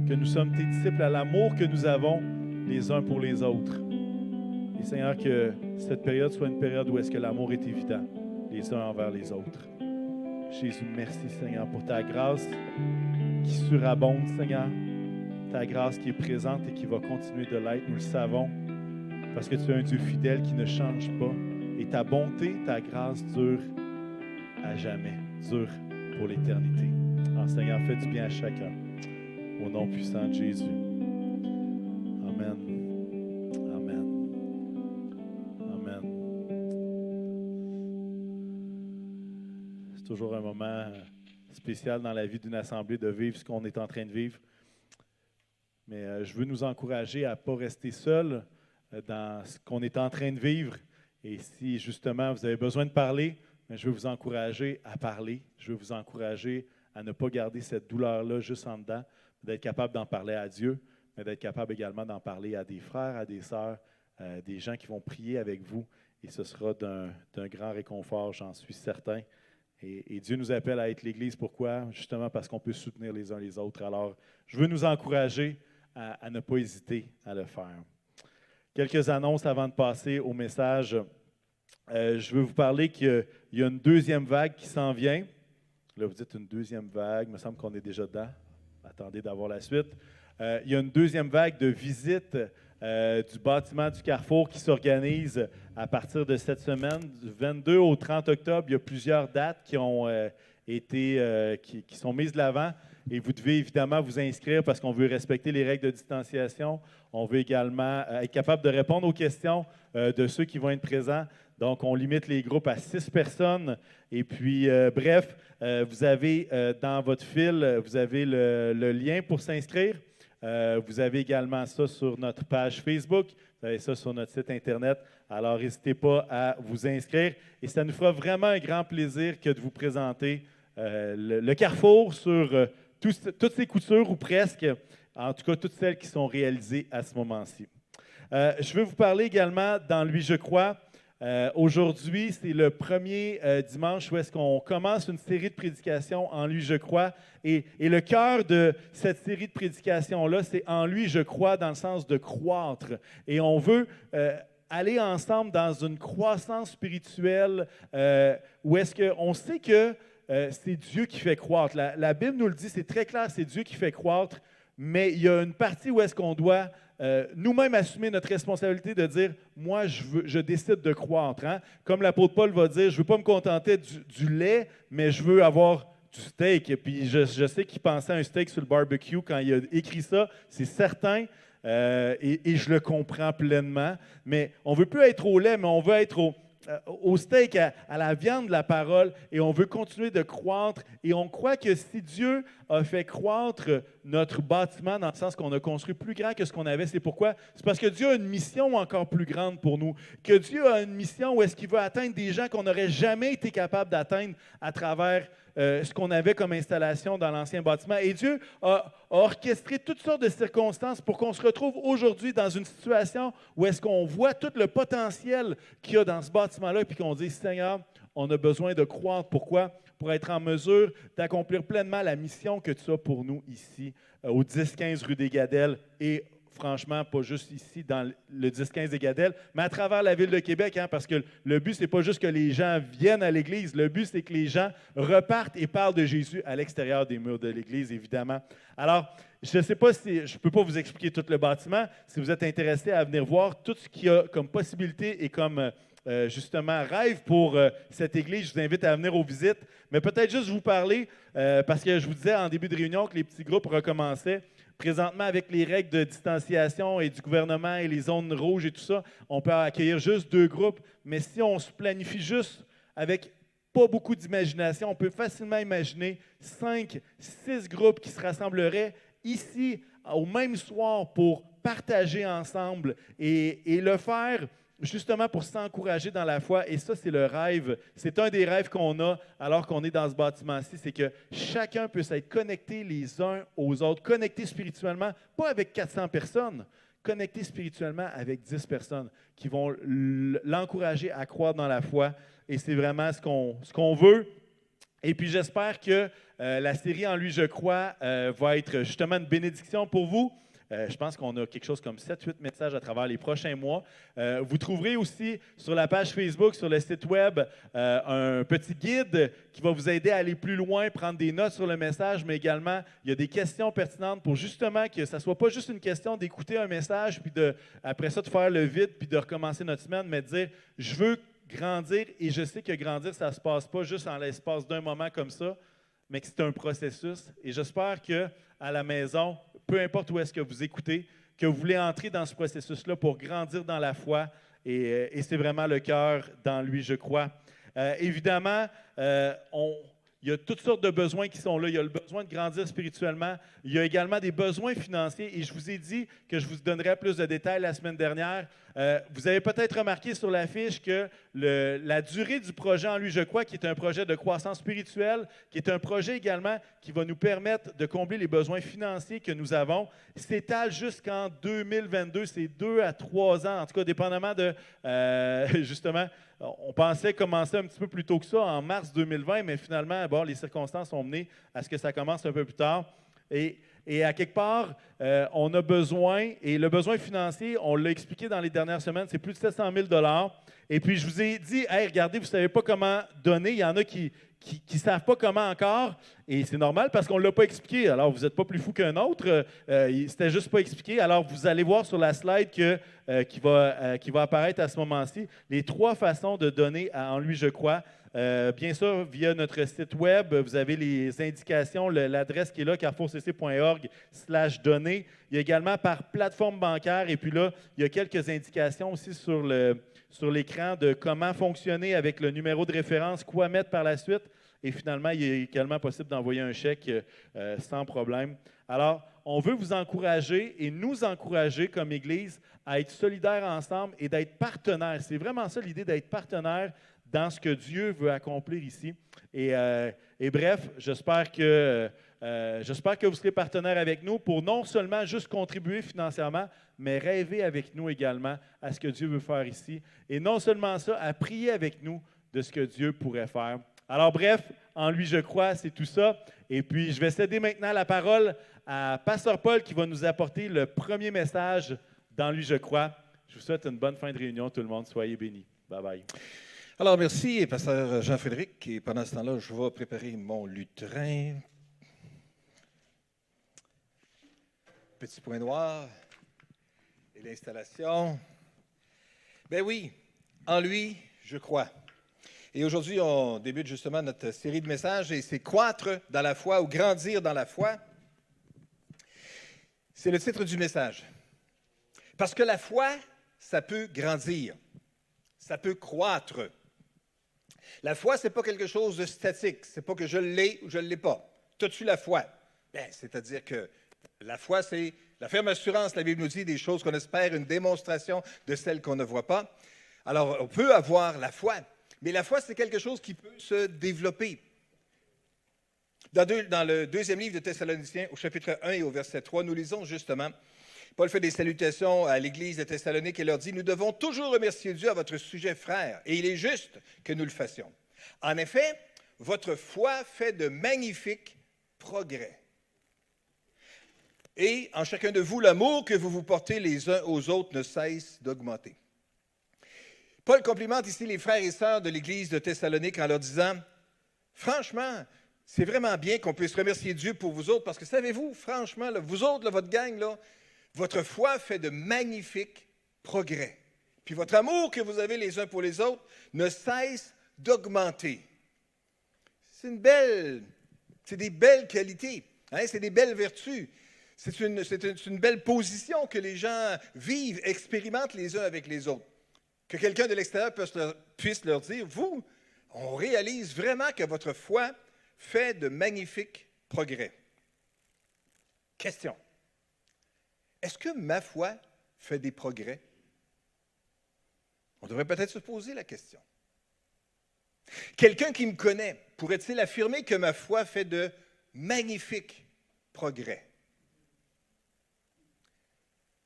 que nous sommes tes disciples à l'amour que nous avons les uns pour les autres. Et Seigneur, que cette période soit une période où est-ce que l'amour est évident, les uns envers les autres. Jésus, merci, Seigneur, pour ta grâce qui surabonde, Seigneur. Ta grâce qui est présente et qui va continuer de l'être, nous le savons, parce que tu es un Dieu fidèle qui ne change pas. Et ta bonté, ta grâce dure à jamais, dure pour l'éternité. Alors, Seigneur, fais du bien à chacun. Au nom puissant de Jésus. Amen. Amen. Amen. C'est toujours un moment spécial dans la vie d'une assemblée de vivre ce qu'on est en train de vivre. Mais je veux nous encourager à ne pas rester seuls dans ce qu'on est en train de vivre. Et si justement vous avez besoin de parler, je veux vous encourager à parler. Je veux vous encourager à ne pas garder cette douleur-là juste en dedans, d'être capable d'en parler à Dieu, mais d'être capable également d'en parler à des frères, à des sœurs, des gens qui vont prier avec vous. Et ce sera d'un grand réconfort, j'en suis certain. Et Dieu nous appelle à être l'Église. Pourquoi? Justement parce qu'on peut soutenir les uns les autres. Alors, je veux nous encourager à ne pas hésiter à le faire. Quelques annonces avant de passer au message. Je veux vous parler qu'il y a une deuxième vague qui s'en vient. Là, vous dites une deuxième vague. Il me semble qu'on est déjà dedans. Attendez d'avoir la suite. Il y a une deuxième vague de visites du bâtiment du Carrefour qui s'organise à partir de cette semaine. Du 22 au 30 octobre, il y a plusieurs dates qui ont qui sont mises de l'avant. Et vous devez évidemment vous inscrire parce qu'on veut respecter les règles de distanciation. On veut également être capable de répondre aux questions de ceux qui vont être présents. Donc, on limite les groupes à 6 personnes. Et puis, bref, vous avez dans votre fil, vous avez le lien pour s'inscrire. Vous avez également ça sur notre page Facebook. Vous avez ça sur notre site Internet. Alors, n'hésitez pas à vous inscrire. Et ça nous fera vraiment un grand plaisir que de vous présenter le Carrefour sur toutes ces coutures, ou presque, en tout cas toutes celles qui sont réalisées à ce moment-ci. Je veux vous parler également dans Lui, je crois. Aujourd'hui, c'est le premier dimanche où est-ce qu'on commence une série de prédications en lui, je crois. Et le cœur de cette série de prédications-là, c'est en lui, je crois, dans le sens de croître. Et on veut aller ensemble dans une croissance spirituelle où est-ce qu'on sait que c'est Dieu qui fait croître. La Bible nous le dit, c'est très clair, c'est Dieu qui fait croître, mais il y a une partie où est-ce qu'on doit nous-mêmes assumer notre responsabilité de dire « moi, je décide de croître hein? ». Comme l'apôtre Paul va dire « je ne veux pas me contenter du lait, mais je veux avoir du steak ». Et puis je sais qu'il pensait à un steak sur le barbecue quand il a écrit ça, c'est certain, et je le comprends pleinement. Mais on ne veut plus être au lait, mais on veut être au steak, à la viande de la parole, et on veut continuer de croître. Et on croit que si Dieu a fait croître notre bâtiment dans le sens qu'on a construit plus grand que ce qu'on avait, c'est pourquoi? C'est parce que Dieu a une mission encore plus grande pour nous. Que Dieu a une mission où est-ce qu'il veut atteindre des gens qu'on n'aurait jamais été capable d'atteindre à travers ce qu'on avait comme installation dans l'ancien bâtiment. Et Dieu a orchestré toutes sortes de circonstances pour qu'on se retrouve aujourd'hui dans une situation où est-ce qu'on voit tout le potentiel qu'il y a dans ce bâtiment-là et puis qu'on dit, Seigneur, on a besoin de croître. Pourquoi? Pour être en mesure d'accomplir pleinement la mission que tu as pour nous ici, au 10-15 rue des Gadelles et franchement, pas juste ici dans le 10-15 des Gadelles, mais à travers la ville de Québec, hein, parce que le but, ce n'est pas juste que les gens viennent à l'Église, le but, c'est que les gens repartent et parlent de Jésus à l'extérieur des murs de l'Église, évidemment. Alors, je ne sais pas si, je ne peux pas vous expliquer tout le bâtiment, si vous êtes intéressé à venir voir tout ce qu'il y a comme possibilité et comme justement rêve pour cette Église, je vous invite à venir aux visites, mais peut-être juste vous parler, parce que je vous disais en début de réunion que les petits groupes recommençaient. Présentement, avec les règles de distanciation et du gouvernement et les zones rouges et tout ça, on peut accueillir juste 2 groupes. Mais si on se planifie juste avec pas beaucoup d'imagination, on peut facilement imaginer 5, 6 groupes qui se rassembleraient ici au même soir pour partager ensemble et le faire justement pour s'encourager dans la foi. Et ça, c'est le rêve. C'est un des rêves qu'on a alors qu'on est dans ce bâtiment-ci, c'est que chacun puisse être connecté les uns aux autres, connecté spirituellement, pas avec 400 personnes, connecté spirituellement avec 10 personnes qui vont l'encourager à croire dans la foi. Et c'est vraiment ce qu'on veut. Et puis, j'espère que la série En lui, je crois va être justement une bénédiction pour vous. Je pense qu'on a quelque chose comme 7-8 messages à travers les prochains mois. Vous trouverez aussi sur la page Facebook, sur le site web, un petit guide qui va vous aider à aller plus loin, prendre des notes sur le message, mais également, il y a des questions pertinentes pour justement que ça ne soit pas juste une question d'écouter un message, puis après ça, de faire le vide, puis de recommencer notre semaine, mais de dire, je veux grandir, et je sais que grandir, ça ne se passe pas juste en l'espace d'un moment comme ça, mais que c'est un processus. Et j'espère qu'à la maison, peu importe où est-ce que vous écoutez, que vous voulez entrer dans ce processus-là pour grandir dans la foi. Et c'est vraiment le cœur dans lui, je crois. Évidemment, il y a toutes sortes de besoins qui sont là. Il y a le besoin de grandir spirituellement. Il y a également des besoins financiers. Et je vous ai dit que je vous donnerai plus de détails la semaine dernière. Vous avez peut-être remarqué sur l'affiche que la durée du projet En lui, je crois, qui est un projet de croissance spirituelle, qui est un projet également qui va nous permettre de combler les besoins financiers que nous avons, s'étale jusqu'en 2022. C'est 2 à 3 ans, en tout cas, dépendamment de, justement, on pensait commencer un petit peu plus tôt que ça, en mars 2020, mais finalement, bon, les circonstances ont mené à ce que ça commence un peu plus tard. Et à quelque part, on a besoin, et le besoin financier, on l'a expliqué dans les dernières semaines, c'est plus de 700 000 $. Et puis, je vous ai dit, hey, regardez, vous ne savez pas comment donner. Il y en a qui ne savent pas comment encore. Et c'est normal parce qu'on ne l'a pas expliqué. Alors, vous n'êtes pas plus fou qu'un autre. C'était juste pas expliqué. Alors, vous allez voir sur la slide qui va apparaître à ce moment-ci les 3 façons de donner En lui, je crois. Bien sûr, via notre site web, vous avez les indications, l'adresse qui est là, carrefourcc.org/donner. Il y a également par plateforme bancaire. Et puis là, il y a quelques indications aussi sur l'écran de comment fonctionner avec le numéro de référence, quoi mettre par la suite. Et finalement, il est également possible d'envoyer un chèque sans problème. Alors, on veut vous encourager et nous encourager comme Église à être solidaires ensemble et d'être partenaires. C'est vraiment ça l'idée d'être partenaire dans ce que Dieu veut accomplir ici. Et bref, j'espère que J'espère que vous serez partenaires avec nous pour non seulement juste contribuer financièrement, mais rêver avec nous également à ce que Dieu veut faire ici. Et non seulement ça, à prier avec nous de ce que Dieu pourrait faire. Alors bref, en lui je crois, c'est tout ça. Et puis je vais céder maintenant la parole à Pasteur Paul qui va nous apporter le premier message dans lui je crois. Je vous souhaite une bonne fin de réunion tout le monde. Soyez bénis. Bye bye. Alors merci, Pasteur Jean-Frédéric. Et pendant ce temps-là, je vais préparer mon lutrin. Petit point noir et l'installation. Ben oui, en lui, je crois. Et aujourd'hui, on débute justement notre série de messages et c'est croître dans la foi ou grandir dans la foi. C'est le titre du message. Parce que la foi, ça peut grandir, ça peut croître. La foi, ce n'est pas quelque chose de statique. Ce n'est pas que je l'ai ou je ne l'ai pas. T'as-tu la foi? Bien, c'est-à-dire que la foi, c'est la ferme assurance, la Bible nous dit, des choses qu'on espère, une démonstration de celles qu'on ne voit pas. Alors, on peut avoir la foi, mais la foi, c'est quelque chose qui peut se développer. Dans le deuxième livre de Thessaloniciens, au chapitre 1 et au verset 3, nous lisons justement, Paul fait des salutations à l'Église de Thessalonique et leur dit, « Nous devons toujours remercier Dieu à votre sujet, frères, et il est juste que nous le fassions. En effet, votre foi fait de magnifiques progrès. Et en chacun de vous, l'amour que vous vous portez les uns aux autres ne cesse d'augmenter. » Paul complimente ici les frères et sœurs de l'Église de Thessalonique en leur disant, « Franchement, c'est vraiment bien qu'on puisse remercier Dieu pour vous autres, parce que savez-vous, franchement, là, vous autres, là, votre gang, là, votre foi fait de magnifiques progrès. Puis votre amour que vous avez les uns pour les autres ne cesse d'augmenter. » C'est des belles qualités, hein? C'est des belles vertus. C'est une belle position que les gens vivent, expérimentent les uns avec les autres. Que quelqu'un de l'extérieur puisse leur dire, vous, on réalise vraiment que votre foi fait de magnifiques progrès. Question. Est-ce que ma foi fait des progrès? On devrait peut-être se poser la question. Quelqu'un qui me connaît pourrait-il affirmer que ma foi fait de magnifiques progrès?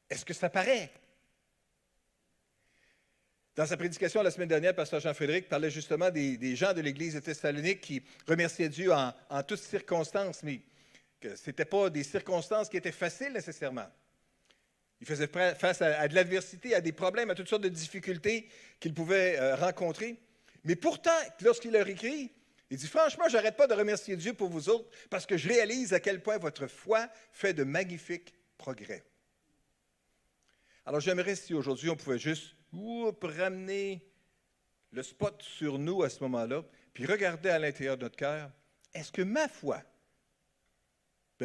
Est-ce que ça paraît? Dans sa prédication la semaine dernière, Pasteur Jean-Frédéric parlait justement des gens de l'Église de Thessalonique qui remerciaient Dieu en toutes circonstances, mais que ce n'étaient pas des circonstances qui étaient faciles nécessairement. Ils faisaient face à de l'adversité, à des problèmes, à toutes sortes de difficultés qu'ils pouvaient rencontrer. Mais pourtant, lorsqu'il leur écrit, il dit, franchement, je n'arrête pas de remercier Dieu pour vous autres parce que je réalise à quel point votre foi fait de magnifiques progrès. Alors, j'aimerais si aujourd'hui on pouvait juste ramener le spot sur nous à ce moment-là, puis regarder à l'intérieur de notre cœur, est-ce que ma foi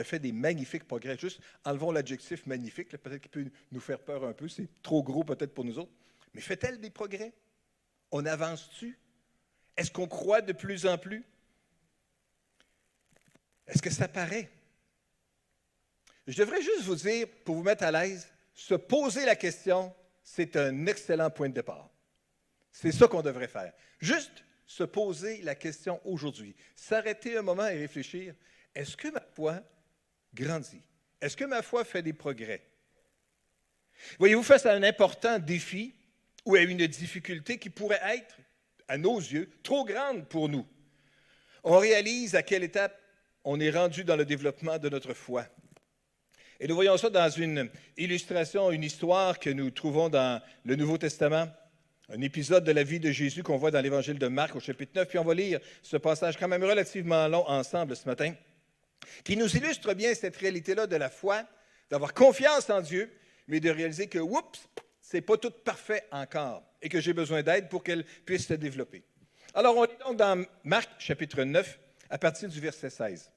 fait des magnifiques progrès? Juste enlevons l'adjectif magnifique, peut-être qu'il peut nous faire peur un peu, c'est trop gros peut-être pour nous autres, mais fait-elle des progrès? On avance-tu? Est-ce qu'on croit de plus en plus? Est-ce que ça paraît? Je devrais juste vous dire, pour vous mettre à l'aise, se poser la question, c'est un excellent point de départ. C'est ça qu'on devrait faire. Juste se poser la question aujourd'hui. S'arrêter un moment et réfléchir. Est-ce que ma foi grandit? Est-ce que ma foi fait des progrès? Voyez-vous, face à un important défi ou à une difficulté qui pourrait être, à nos yeux, trop grande pour nous, on réalise à quelle étape on est rendu dans le développement de notre foi. Et nous voyons ça dans une illustration, une histoire que nous trouvons dans le Nouveau Testament, un épisode de la vie de Jésus qu'on voit dans l'Évangile de Marc au chapitre 9. Puis on va lire ce passage quand même relativement long ensemble ce matin, qui nous illustre bien cette réalité-là de la foi, d'avoir confiance en Dieu, mais de réaliser que, oups, c'est pas tout parfait encore et que j'ai besoin d'aide pour qu'elle puisse se développer. Alors, on est donc dans Marc chapitre 9, à partir du verset 16.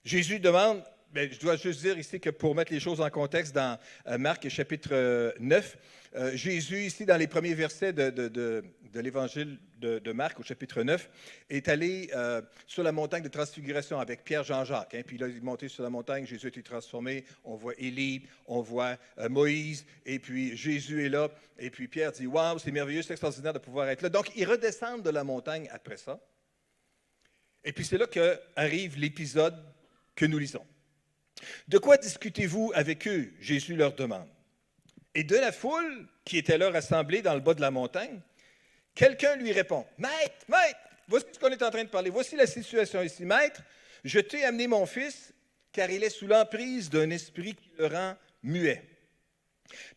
Jésus demande... Bien, je dois juste dire ici que pour mettre les choses en contexte, dans Marc chapitre 9, Jésus, ici dans les premiers versets de l'Évangile de Marc au chapitre 9, est allé sur la montagne de transfiguration avec Pierre, Jean-Jacques. Puis là, il est monté sur la montagne, Jésus a été transformé, on voit Élie, on voit Moïse, et puis Jésus est là, et puis Pierre dit « Waouh, c'est merveilleux, c'est extraordinaire de pouvoir être là ». Donc, ils redescendent de la montagne après ça. Et puis c'est là qu'arrive l'épisode que nous lisons. De quoi discutez-vous avec eux? Jésus leur demande. Et de la foule qui était là rassemblée dans le bas de la montagne, quelqu'un lui répond, « Maître, maître, voici ce qu'on est en train de parler. Voici la situation ici. Maître, je t'ai amené mon fils, car il est sous l'emprise d'un esprit qui le rend muet.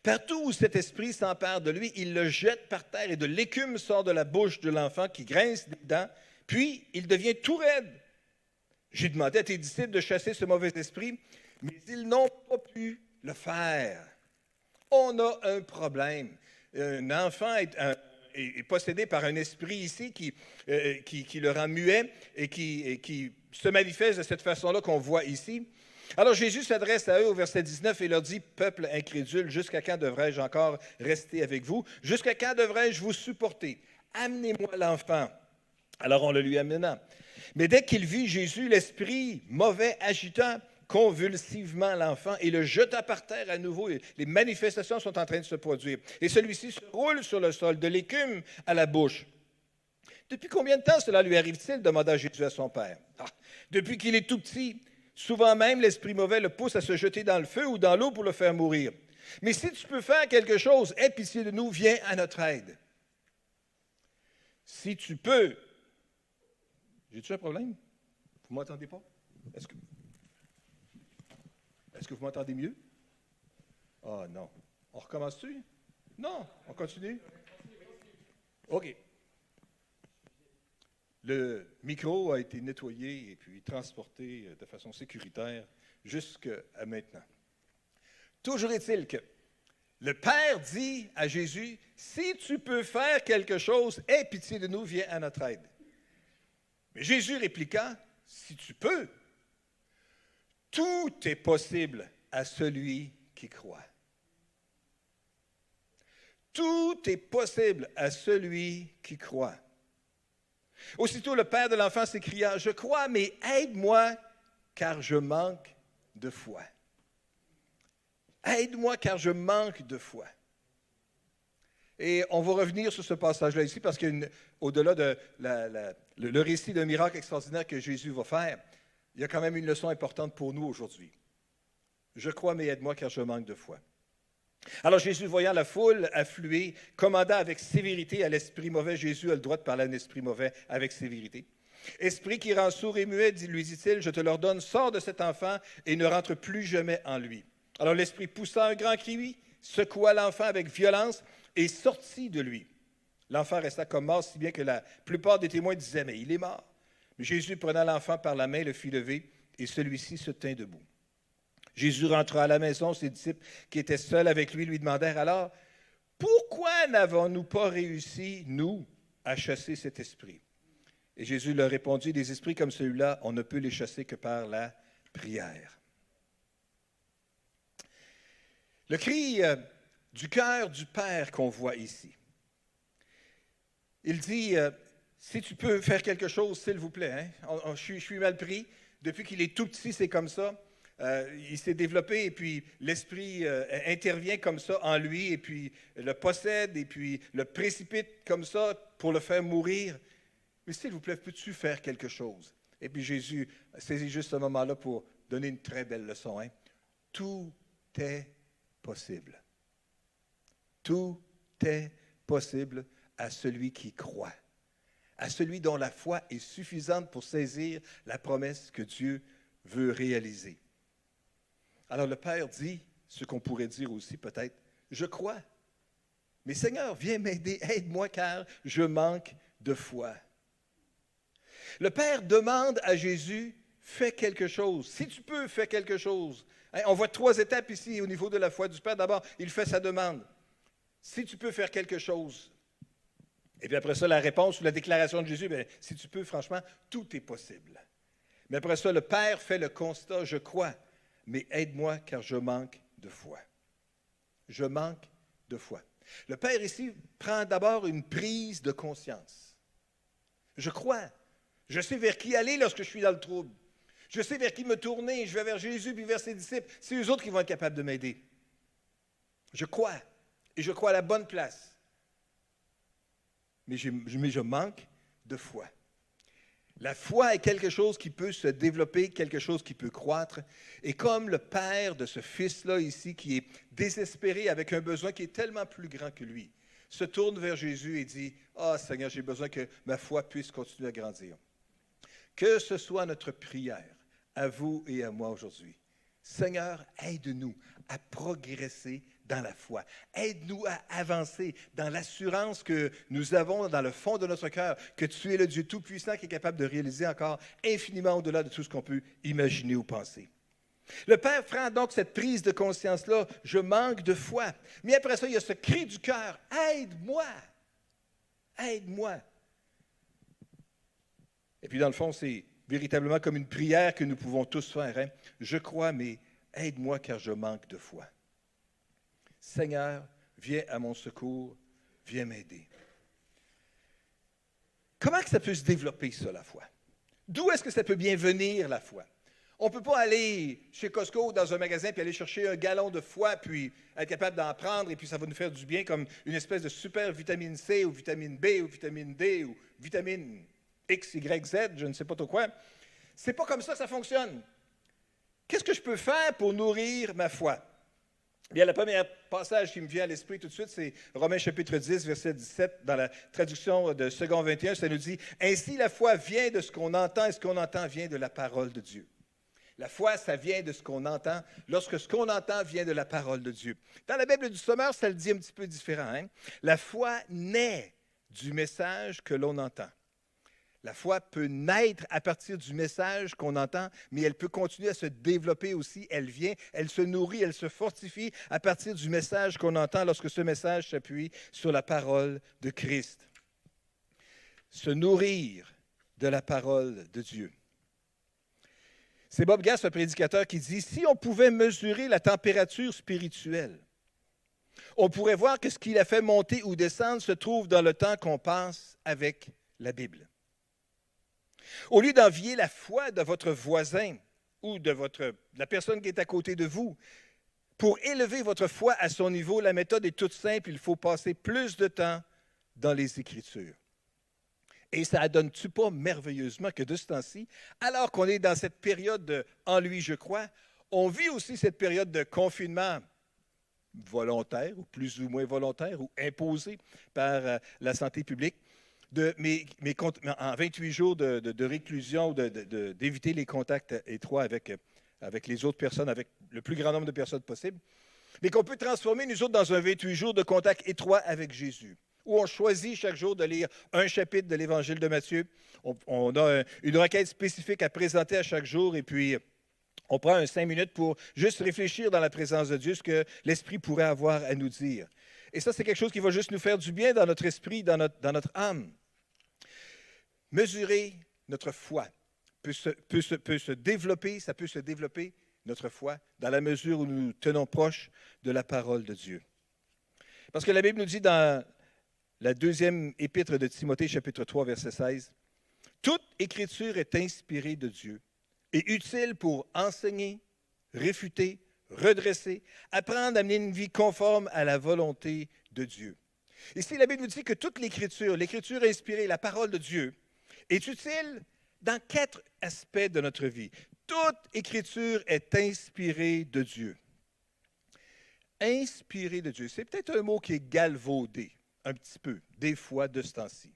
Partout où cet esprit s'empare de lui, il le jette par terre et de l'écume sort de la bouche de l'enfant qui grince des dents, puis il devient tout raide. J'ai demandé à tes disciples de chasser ce mauvais esprit, mais ils n'ont pas pu le faire. » On a un problème. Un enfant est possédé par un esprit ici qui le rend muet et qui se manifeste de cette façon-là qu'on voit ici. Alors Jésus s'adresse à eux au verset 19 et leur dit, « Peuple incrédule, jusqu'à quand devrais-je encore rester avec vous? Jusqu'à quand devrais-je vous supporter? Amenez-moi l'enfant. » Alors on le lui amena. Mais dès qu'il vit Jésus, l'esprit mauvais agita convulsivement l'enfant et le jeta par terre à nouveau. Les manifestations sont en train de se produire. Et celui-ci se roule sur le sol, de l'écume à la bouche. « Depuis combien de temps cela lui arrive-t-il? » demanda Jésus à son père. « Depuis qu'il est tout petit. Souvent même, l'esprit mauvais le pousse à se jeter dans le feu ou dans l'eau pour le faire mourir. Mais si tu peux faire quelque chose, aie pitié de nous, viens à notre aide. » Si tu peux. J'ai-tu un problème? Vous ne m'entendez pas? Est-ce que vous m'entendez mieux? Ah non. On recommence-tu? Non, on continue? OK. Le micro a été nettoyé et puis transporté de façon sécuritaire jusqu'à maintenant. Toujours est-il que le Père dit à Jésus, « Si tu peux faire quelque chose, aie pitié de nous, viens à notre aide. » Mais Jésus répliqua, « Si tu peux, tout est possible à celui qui croit. » Tout est possible à celui qui croit. Aussitôt, le père de l'enfant s'écria, « Je crois, mais aide-moi, car je manque de foi. » Aide-moi, car je manque de foi. Et on va revenir sur ce passage-là ici, parce qu'au-delà de le récit d'un miracle extraordinaire que Jésus va faire, il y a quand même une leçon importante pour nous aujourd'hui. Je crois, mais aide-moi, car je manque de foi. Alors Jésus, voyant la foule affluer, commanda avec sévérité à l'esprit mauvais. Jésus a le droit de parler à un esprit mauvais avec sévérité. « Esprit qui rend sourd et muet, lui dit-il, je te l'ordonne, sors de cet enfant et ne rentre plus jamais en lui. » Alors l'esprit poussa un grand cri, secoua l'enfant avec violence et sortit de lui. L'enfant resta comme mort, si bien que la plupart des témoins disaient, « Mais il est mort. » Mais Jésus, prenant l'enfant par la main, le fit lever et celui-ci se tint debout. Jésus rentra à la maison, ses disciples qui étaient seuls avec lui lui demandèrent alors, « Pourquoi n'avons-nous pas réussi, nous, à chasser cet esprit? » Et Jésus leur répondit, « Des esprits comme celui-là, on ne peut les chasser que par la prière. » Le cri du cœur du Père qu'on voit ici. Il dit, si tu peux faire quelque chose, s'il vous plaît. Hein? Je suis mal pris. Depuis qu'il est tout petit, c'est comme ça. Il s'est développé et puis l'Esprit intervient comme ça en lui et puis le possède et puis le précipite comme ça pour le faire mourir. Mais s'il vous plaît, peux-tu faire quelque chose? Et puis Jésus saisit juste ce moment-là pour donner une très belle leçon. Hein? Tout est possible. Tout est possible à celui qui croit, à celui dont la foi est suffisante pour saisir la promesse que Dieu veut réaliser. Alors le Père dit ce qu'on pourrait dire aussi peut-être, « Je crois, mais Seigneur, viens m'aider, aide-moi car je manque de foi. » Le Père demande à Jésus, « Fais quelque chose. Si tu peux, fais quelque chose. » On voit 3 étapes ici au niveau de la foi du Père. D'abord, il fait sa demande. Si tu peux faire quelque chose. Et puis après ça, la réponse ou la déclaration de Jésus, bien, si tu peux, franchement, tout est possible. Mais après ça, le Père fait le constat, je crois, mais aide-moi car je manque de foi. Je manque de foi. Le Père ici prend d'abord une prise de conscience. Je crois. Je sais vers qui aller lorsque je suis dans le trouble. Je sais vers qui me tourner. Je vais vers Jésus puis vers ses disciples. C'est eux autres qui vont être capables de m'aider. Je crois. Et je crois à la bonne place. Mais je manque de foi. La foi est quelque chose qui peut se développer, quelque chose qui peut croître. Et comme le père de ce fils-là ici, qui est désespéré avec un besoin qui est tellement plus grand que lui, se tourne vers Jésus et dit, « Ah, Seigneur, j'ai besoin que ma foi puisse continuer à grandir. » Que ce soit notre prière à vous et à moi aujourd'hui. Seigneur, aide-nous à progresser dans la foi. Aide-nous à avancer dans l'assurance que nous avons dans le fond de notre cœur, que tu es le Dieu Tout-Puissant qui est capable de réaliser encore infiniment au-delà de tout ce qu'on peut imaginer ou penser. Le Père prend donc cette prise de conscience-là, je manque de foi. Mais après ça, il y a ce cri du cœur, aide-moi, aide-moi. Et puis dans le fond, c'est véritablement comme une prière que nous pouvons tous faire. Hein? Je crois, mais aide-moi car je manque de foi. Seigneur, viens à mon secours, viens m'aider. Comment que ça peut se développer, ça, la foi? D'où est-ce que ça peut bien venir, la foi? On ne peut pas aller chez Costco dans un magasin puis aller chercher un gallon de foi puis être capable d'en prendre et puis ça va nous faire du bien comme une espèce de super vitamine C ou vitamine B ou vitamine D ou vitamine X, Y, Z, je ne sais pas trop quoi. C'est pas comme ça que ça fonctionne. Qu'est-ce que je peux faire pour nourrir ma foi? Bien, le premier passage qui me vient à l'esprit tout de suite, c'est Romains chapitre 10, verset 17, dans la traduction de Second 21, ça nous dit « Ainsi la foi vient de ce qu'on entend et ce qu'on entend vient de la parole de Dieu. » La foi, ça vient de ce qu'on entend, lorsque ce qu'on entend vient de la parole de Dieu. Dans la Bible du Sommeur, ça le dit un petit peu différent. Hein? La foi naît du message que l'on entend. La foi peut naître à partir du message qu'on entend, mais elle peut continuer à se développer aussi. Elle vient, elle se nourrit, elle se fortifie à partir du message qu'on entend lorsque ce message s'appuie sur la parole de Christ. Se nourrir de la parole de Dieu. C'est Bob Gass, un prédicateur, qui dit « Si on pouvait mesurer la température spirituelle, on pourrait voir que ce qui la fait monter ou descendre se trouve dans le temps qu'on passe avec la Bible. » Au lieu d'envier la foi de votre voisin ou de la personne qui est à côté de vous, pour élever votre foi à son niveau, la méthode est toute simple. Il faut passer plus de temps dans les Écritures. Et ça ne donne-tu pas merveilleusement que de ce temps-ci, alors qu'on est dans cette période de « en lui je crois », on vit aussi cette période de confinement volontaire ou plus ou moins volontaire ou imposé par la santé publique. Mais en 28 jours de réclusion, d'éviter les contacts étroits avec les autres personnes, avec le plus grand nombre de personnes possible, mais qu'on peut transformer, nous autres, dans un 28 jours de contact étroit avec Jésus, où on choisit chaque jour de lire un chapitre de l'Évangile de Matthieu. On a une requête spécifique à présenter à chaque jour, et puis on prend 5 minutes pour juste réfléchir dans la présence de Dieu, ce que l'Esprit pourrait avoir à nous dire. Et ça, c'est quelque chose qui va juste nous faire du bien dans notre esprit, dans notre âme. Mesurer notre foi peut se développer, ça peut se développer, notre foi, dans la mesure où nous nous tenons proches de la parole de Dieu. Parce que la Bible nous dit dans la deuxième épître de Timothée, chapitre 3, verset 16, « Toute écriture est inspirée de Dieu et utile pour enseigner, réfuter, redresser, apprendre à mener une vie conforme à la volonté de Dieu. » Ici, la Bible nous dit que toute l'écriture inspirée, la parole de Dieu, est utile dans 4 aspects de notre vie. Toute écriture est inspirée de Dieu. Inspirée de Dieu, c'est peut-être un mot qui est galvaudé un petit peu, des fois, de ce temps-ci.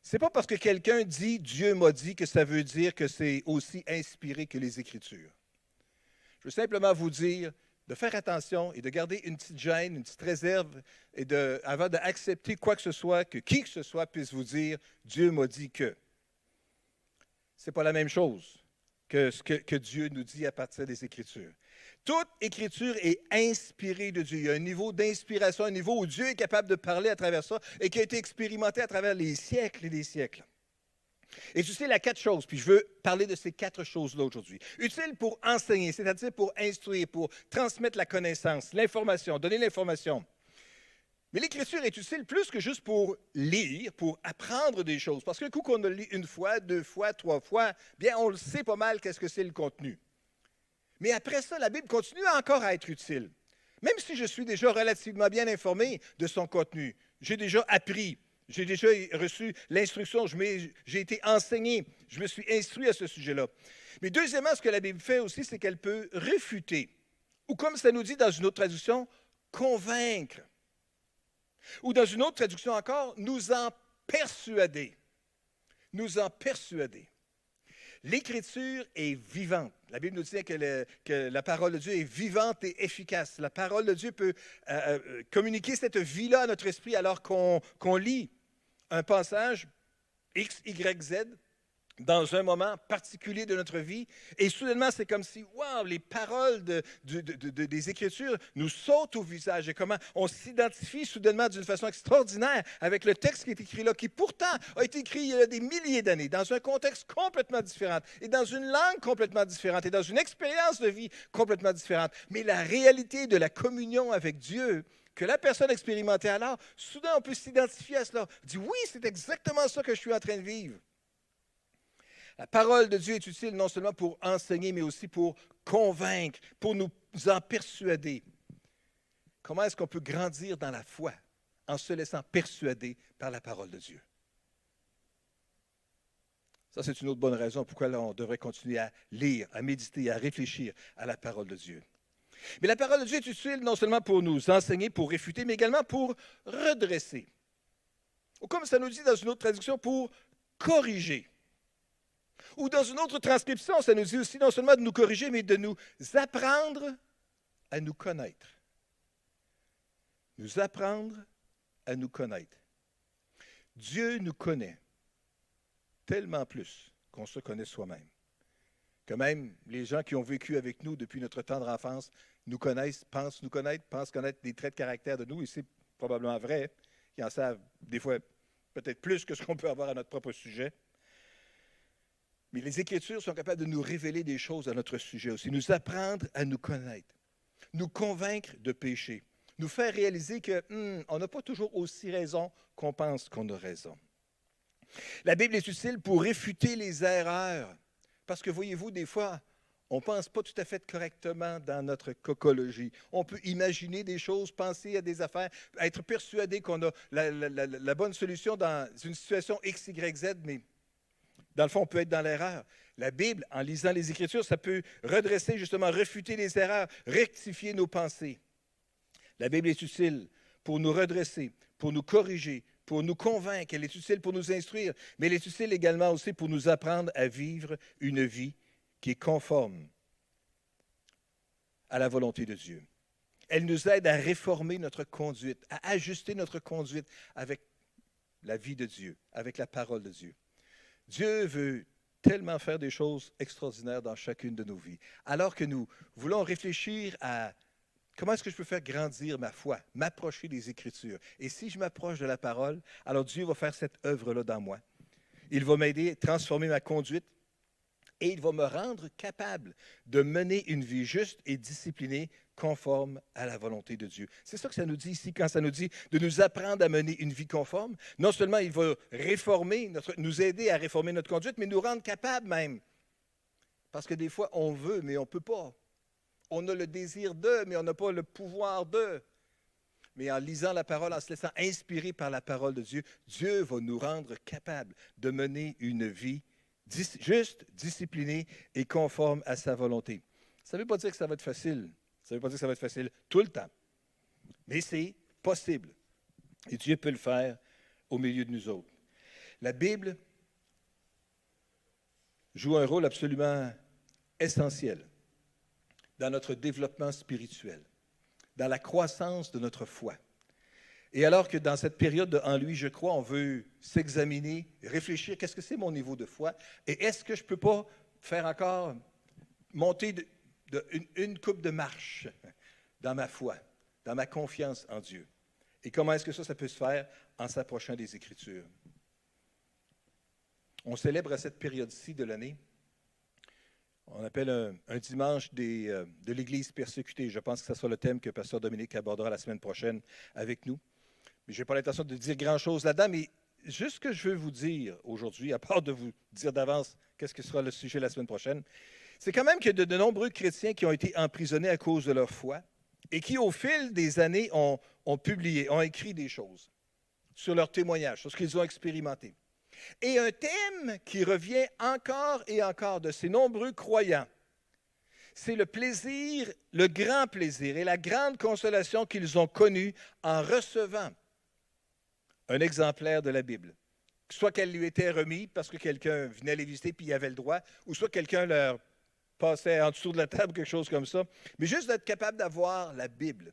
Ce n'est pas parce que quelqu'un dit « Dieu m'a dit » que ça veut dire que c'est aussi inspiré que les Écritures. Je veux simplement vous dire de faire attention et de garder une petite gêne, une petite réserve, et avant d'accepter quoi que ce soit, que qui que ce soit puisse vous dire « Dieu m'a dit que ». Ce n'est pas la même chose que ce que Dieu nous dit à partir des Écritures. Toute Écriture est inspirée de Dieu. Il y a un niveau d'inspiration, un niveau où Dieu est capable de parler à travers ça et qui a été expérimenté à travers les siècles et les siècles. Et tu sais, il y a 4 choses, puis je veux parler de ces 4 choses-là aujourd'hui. Utile pour enseigner, c'est-à-dire pour instruire, pour transmettre la connaissance, l'information, donner l'information. Mais l'Écriture est utile plus que juste pour lire, pour apprendre des choses. Parce qu'un coup qu'on le lit 1 fois, 2 fois, 3 fois, bien, on le sait pas mal qu'est-ce que c'est le contenu. Mais après ça, la Bible continue encore à être utile. Même si je suis déjà relativement bien informé de son contenu, j'ai déjà appris, J'ai déjà reçu l'instruction, j'ai été enseigné, je me suis instruit à ce sujet-là. Mais deuxièmement, ce que la Bible fait aussi, c'est qu'elle peut réfuter, ou comme ça nous dit dans une autre traduction, convaincre. Ou dans une autre traduction encore, nous en persuader. Nous en persuader. L'Écriture est vivante. La Bible nous dit que la parole de Dieu est vivante et efficace. La parole de Dieu peut communiquer cette vie-là à notre esprit alors qu'on lit un passage X, Y, Z dans un moment particulier de notre vie. Et soudainement, c'est comme si, wow, les paroles des Écritures nous sautent au visage. Et comment on s'identifie soudainement d'une façon extraordinaire avec le texte qui est écrit là, qui pourtant a été écrit il y a des milliers d'années, dans un contexte complètement différent, et dans une langue complètement différente, et dans une expérience de vie complètement différente. Mais la réalité de la communion avec Dieu que la personne expérimentait alors, soudain, on peut s'identifier à cela. On dit, oui, c'est exactement ça que je suis en train de vivre. La parole de Dieu est utile non seulement pour enseigner, mais aussi pour convaincre, pour nous en persuader. Comment est-ce qu'on peut grandir dans la foi en se laissant persuader par la parole de Dieu? Ça, c'est une autre bonne raison pourquoi là, on devrait continuer à lire, à méditer, à réfléchir à la parole de Dieu. Mais la parole de Dieu est utile non seulement pour nous enseigner, pour réfuter, mais également pour redresser. Ou comme ça nous dit dans une autre traduction, pour corriger. Ou dans une autre transcription, ça nous dit aussi non seulement de nous corriger, mais de nous apprendre à nous connaître. Nous apprendre à nous connaître. Dieu nous connaît tellement plus qu'on se connaît soi-même. Que même les gens qui ont vécu avec nous depuis notre tendre enfance nous connaissent, pensent connaître des traits de caractère de nous, et c'est probablement vrai. Ils en savent des fois peut-être plus que ce qu'on peut avoir à notre propre sujet. Mais les Écritures sont capables de nous révéler des choses à notre sujet aussi, nous apprendre à nous connaître, nous convaincre de péché, nous faire réaliser qu'on n'a pas toujours aussi raison qu'on pense qu'on a raison. La Bible est utile pour réfuter les erreurs, parce que voyez-vous, des fois, on ne pense pas tout à fait correctement dans notre cocologie. On peut imaginer des choses, penser à des affaires, être persuadé qu'on a la bonne solution dans une situation X, Y, Z, mais dans le fond, on peut être dans l'erreur. La Bible, en lisant les Écritures, ça peut redresser, justement, réfuter les erreurs, rectifier nos pensées. La Bible est utile pour nous redresser, pour nous corriger, pour nous convaincre. Elle est utile pour nous instruire, mais elle est utile également aussi pour nous apprendre à vivre une vie qui est conforme à la volonté de Dieu. Elle nous aide à réformer notre conduite, à ajuster notre conduite avec la vie de Dieu, avec la parole de Dieu. Dieu veut tellement faire des choses extraordinaires dans chacune de nos vies. Alors que nous voulons réfléchir à comment est-ce que je peux faire grandir ma foi, m'approcher des Écritures. Et si je m'approche de la parole, alors Dieu va faire cette œuvre-là dans moi. Il va m'aider à transformer ma conduite et il va me rendre capable de mener une vie juste et disciplinée conforme à la volonté de Dieu. C'est ça que ça nous dit ici, quand ça nous dit de nous apprendre à mener une vie conforme. Non seulement il va nous aider à réformer notre conduite, mais nous rendre capables même. Parce que des fois, on veut, mais on ne peut pas. On a le désir de, mais on n'a pas le pouvoir de. Mais en lisant la parole, en se laissant inspirer par la parole de Dieu, Dieu va nous rendre capables de mener une vie juste, disciplinée et conforme à sa volonté. Ça ne veut pas dire que ça va être facile. Ça ne veut pas dire que ça va être facile tout le temps. Mais c'est possible. Et Dieu peut le faire au milieu de nous autres. La Bible joue un rôle absolument essentiel dans notre développement spirituel, dans la croissance de notre foi. Et alors que dans cette période de « En lui, je crois », on veut s'examiner, réfléchir, qu'est-ce que c'est mon niveau de foi? Et est-ce que je ne peux pas faire encore monter une coupe de marche dans ma foi, dans ma confiance en Dieu? Et comment est-ce que ça peut se faire? En s'approchant des Écritures. On célèbre à cette période-ci de l'année, on appelle un dimanche de l'Église persécutée. Je pense que ce sera le thème que Pasteur Dominique abordera la semaine prochaine avec nous. Mais je n'ai pas l'intention de dire grand-chose là-dedans, mais juste ce que je veux vous dire aujourd'hui, à part de vous dire d'avance qu'est-ce que sera le sujet la semaine prochaine, c'est quand même qu'il y a de nombreux chrétiens qui ont été emprisonnés à cause de leur foi et qui, au fil des années, ont publié, ont écrit des choses. sur leur témoignage, sur ce qu'ils ont expérimenté. Et un thème qui revient encore et encore de ces nombreux croyants, c'est le plaisir, le grand plaisir et la grande consolation qu'ils ont connue en recevant un exemplaire de la Bible. Soit qu'elle lui était remise parce que quelqu'un venait les visiter puis il avait le droit, ou soit quelqu'un leur passait en dessous de la table, quelque chose comme ça. Mais juste d'être capable d'avoir la Bible,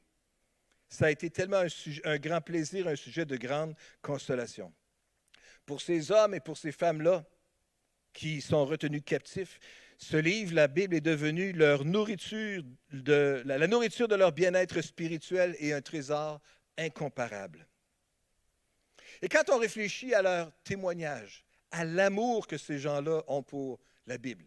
ça a été tellement un grand plaisir, un sujet de grande consolation. Pour ces hommes et pour ces femmes-là qui sont retenus captifs, ce livre, la Bible, est devenu leur nourriture, la nourriture de leur bien-être spirituel et un trésor incomparable. Et quand on réfléchit à leur témoignage, à l'amour que ces gens-là ont pour la Bible,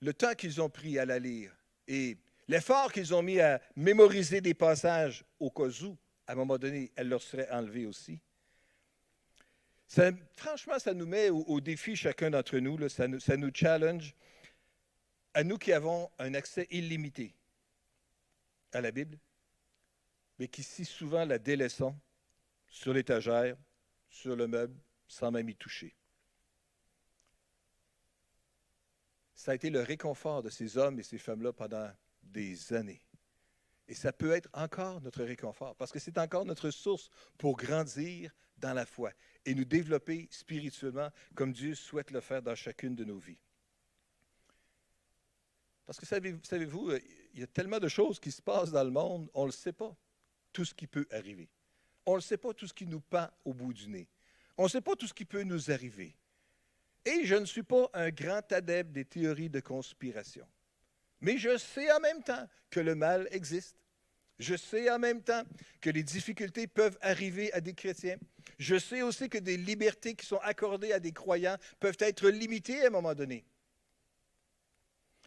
le temps qu'ils ont pris à la lire et l'effort qu'ils ont mis à mémoriser des passages au cas où, à un moment donné, elle leur serait enlevée aussi. Franchement, ça nous met au défi chacun d'entre nous, là, ça nous challenge, à nous qui avons un accès illimité à la Bible, mais qui si souvent la délaissons sur l'étagère, sur le meuble, sans même y toucher. Ça a été le réconfort de ces hommes et ces femmes-là pendant des années. Et ça peut être encore notre réconfort, parce que c'est encore notre source pour grandir dans la foi et nous développer spirituellement comme Dieu souhaite le faire dans chacune de nos vies. Parce que savez-vous, il y a tellement de choses qui se passent dans le monde, on ne le sait pas, tout ce qui peut arriver. On ne sait pas tout ce qui nous pend au bout du nez. On ne sait pas tout ce qui peut nous arriver. Et je ne suis pas un grand adepte des théories de conspiration. Mais je sais en même temps que le mal existe. Je sais en même temps que les difficultés peuvent arriver à des chrétiens. Je sais aussi que des libertés qui sont accordées à des croyants peuvent être limitées à un moment donné.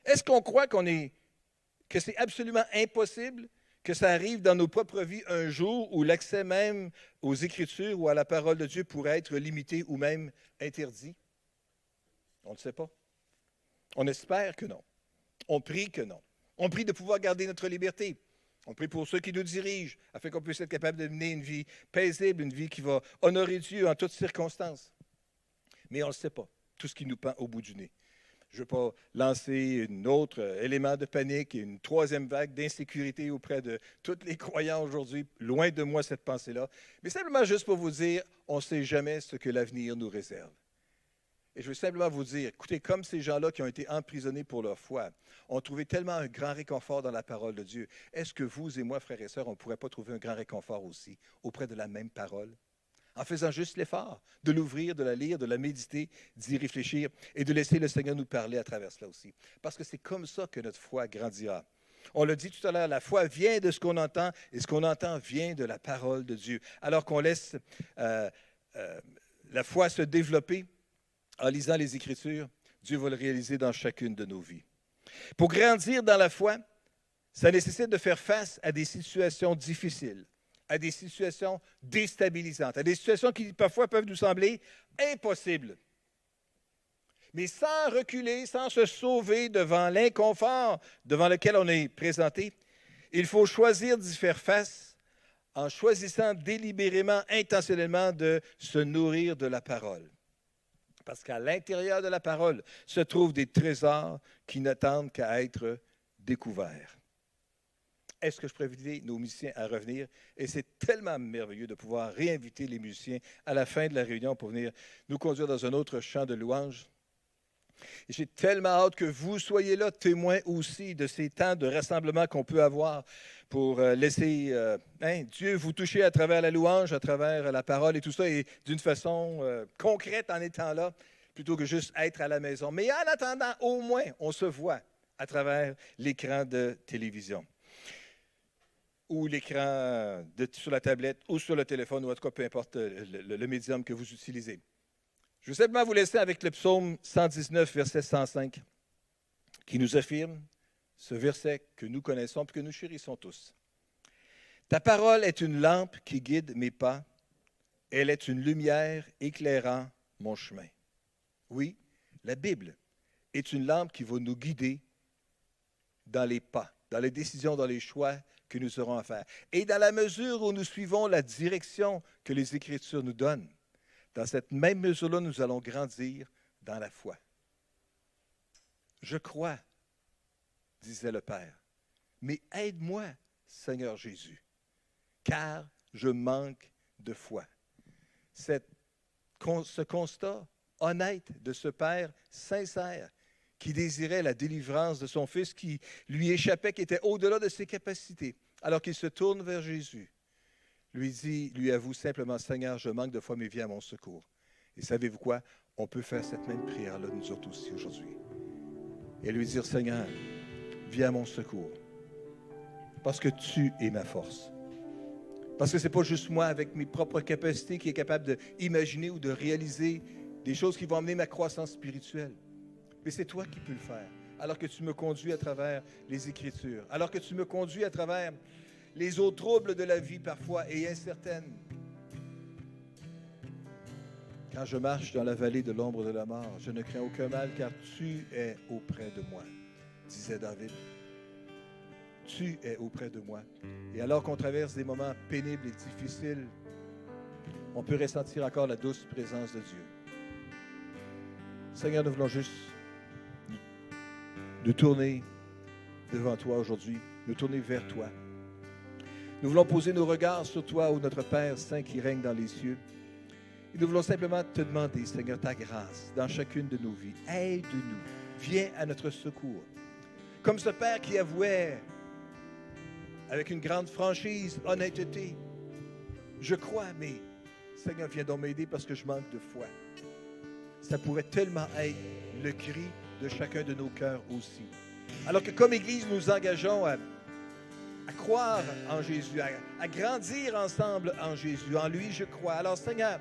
Est-ce qu'on croit que c'est absolument impossible que ça arrive dans nos propres vies un jour où l'accès même aux Écritures ou à la parole de Dieu pourrait être limité ou même interdit? On ne le sait pas. On espère que non. On prie que non. On prie de pouvoir garder notre liberté. On prie pour ceux qui nous dirigent, afin qu'on puisse être capable de mener une vie paisible, une vie qui va honorer Dieu en toutes circonstances. Mais on ne le sait pas, tout ce qui nous pend au bout du nez. Je ne veux pas lancer un autre élément de panique et une troisième vague d'insécurité auprès de tous les croyants aujourd'hui. Loin de moi cette pensée-là. Mais simplement juste pour vous dire, on ne sait jamais ce que l'avenir nous réserve. Et je veux simplement vous dire, écoutez, comme ces gens-là qui ont été emprisonnés pour leur foi, ont trouvé tellement un grand réconfort dans la parole de Dieu, est-ce que vous et moi, frères et sœurs, on ne pourrait pas trouver un grand réconfort aussi auprès de la même parole? En faisant juste l'effort de l'ouvrir, de la lire, de la méditer, d'y réfléchir et de laisser le Seigneur nous parler à travers cela aussi. Parce que c'est comme ça que notre foi grandira. On l'a dit tout à l'heure, la foi vient de ce qu'on entend et ce qu'on entend vient de la parole de Dieu. Alors qu'on laisse la foi se développer, en lisant les Écritures, Dieu va le réaliser dans chacune de nos vies. Pour grandir dans la foi, ça nécessite de faire face à des situations difficiles, à des situations déstabilisantes, à des situations qui parfois peuvent nous sembler impossibles. Mais sans reculer, sans se sauver devant l'inconfort devant lequel on est présenté, il faut choisir d'y faire face en choisissant délibérément, intentionnellement de se nourrir de la parole. Parce qu'à l'intérieur de la parole se trouvent des trésors qui n'attendent qu'à être découverts. Est-ce que je pourrais inviter nos musiciens à revenir? Et c'est tellement merveilleux de pouvoir réinviter les musiciens à la fin de la réunion pour venir nous conduire dans un autre chant de louange. Et j'ai tellement hâte que vous soyez là, témoins aussi de ces temps de rassemblement qu'on peut avoir pour laisser Dieu vous toucher à travers la louange, à travers la parole et tout ça, et d'une façon concrète en étant là, plutôt que juste être à la maison. Mais en attendant, au moins, on se voit à travers l'écran de télévision ou l'écran sur la tablette ou sur le téléphone, ou en tout cas, peu importe le médium que vous utilisez. Je veux simplement vous laisser avec le psaume 119, verset 105, qui nous affirme ce verset que nous connaissons et que nous chérissons tous. « Ta parole est une lampe qui guide mes pas, elle est une lumière éclairant mon chemin. » Oui, la Bible est une lampe qui va nous guider dans les pas, dans les décisions, dans les choix que nous aurons à faire. Et dans la mesure où nous suivons la direction que les Écritures nous donnent, dans cette même mesure-là, nous allons grandir dans la foi. Je crois, disait le Père, mais aide-moi, Seigneur Jésus, car je manque de foi. Ce constat honnête de ce Père sincère qui désirait la délivrance de son Fils qui lui échappait, qui était au-delà de ses capacités, alors qu'il se tourne vers Jésus, lui avoue simplement, Seigneur, je manque de foi, mais viens à mon secours. Et savez-vous quoi? On peut faire cette même prière-là, nous autres aussi, aujourd'hui. Et lui dire, Seigneur, viens à mon secours, parce que tu es ma force. Parce que ce n'est pas juste moi, avec mes propres capacités, qui est capable d'imaginer ou de réaliser des choses qui vont amener ma croissance spirituelle. Mais c'est toi qui peux le faire, alors que tu me conduis à travers les Écritures, alors que tu me conduis à travers les eaux troubles de la vie parfois et incertaines. Quand je marche dans la vallée de l'ombre de la mort, je ne crains aucun mal, car tu es auprès de moi, disait David. Tu es auprès de moi. Et alors qu'on traverse des moments pénibles et difficiles, on peut ressentir encore la douce présence de Dieu. Seigneur, nous voulons juste nous tourner devant toi aujourd'hui, nous tourner vers toi. Nous voulons poser nos regards sur toi, ô notre Père Saint qui règne dans les cieux. Et nous voulons simplement te demander, Seigneur, ta grâce dans chacune de nos vies. Aide-nous, viens à notre secours. Comme ce Père qui avouait avec une grande franchise, honnêteté, je crois, mais Seigneur, viens donc m'aider parce que je manque de foi. Ça pourrait tellement être le cri de chacun de nos cœurs aussi. Alors que comme Église, nous engageons à croire en Jésus, à grandir ensemble en Jésus. En lui, je crois. Alors Seigneur,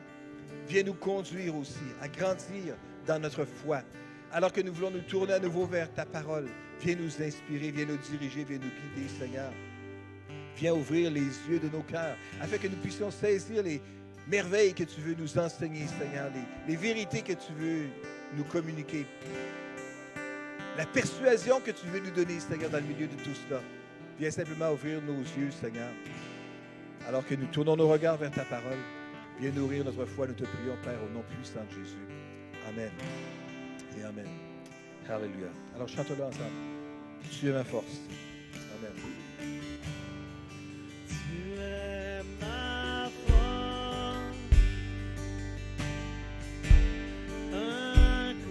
viens nous conduire aussi à grandir dans notre foi. Alors que nous voulons nous tourner à nouveau vers ta parole, viens nous inspirer, viens nous diriger, viens nous guider, Seigneur. Viens ouvrir les yeux de nos cœurs afin que nous puissions saisir les merveilles que tu veux nous enseigner, Seigneur, les vérités que tu veux nous communiquer, la persuasion que tu veux nous donner, Seigneur, dans le milieu de tout cela. Viens simplement ouvrir nos yeux, Seigneur, alors que nous tournons nos regards vers ta parole. Viens nourrir notre foi, nous te prions, Père, au nom puissant de Jésus. Amen et Amen. Alléluia. Alors chantons-le ensemble. Tu es ma force. Amen. Tu es ma force, incomparable,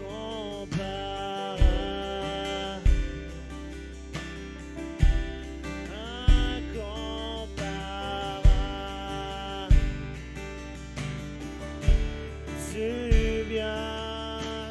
tu viens à moi.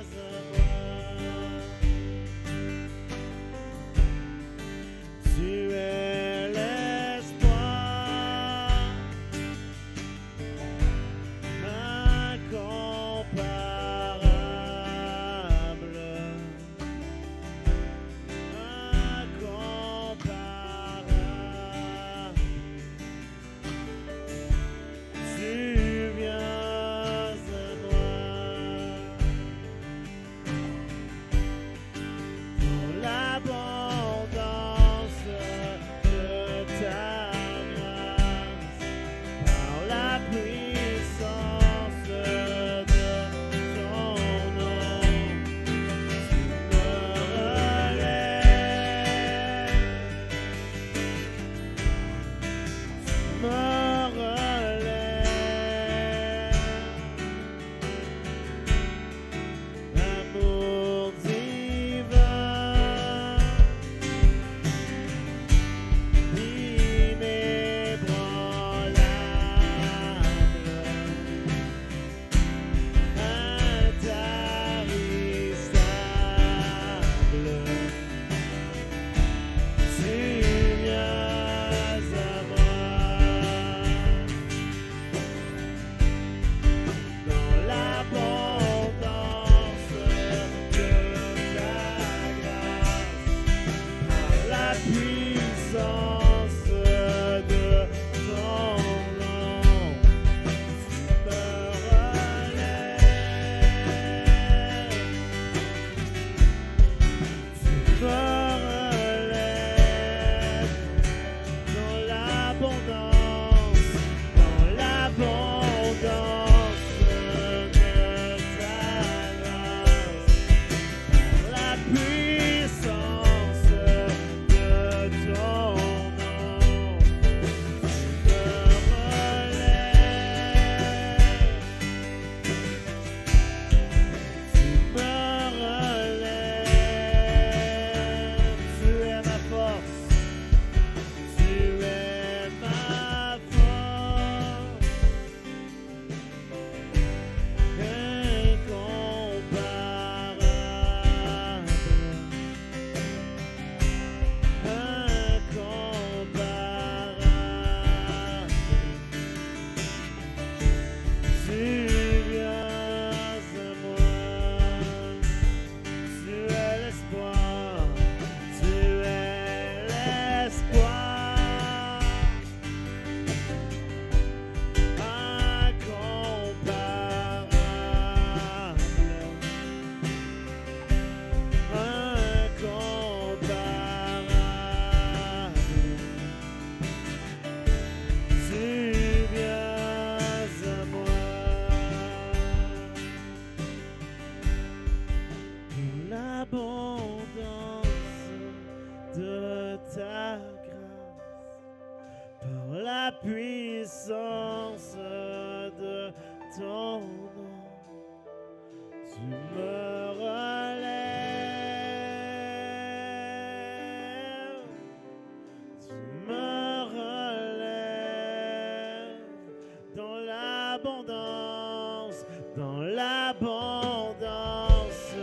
l'abondance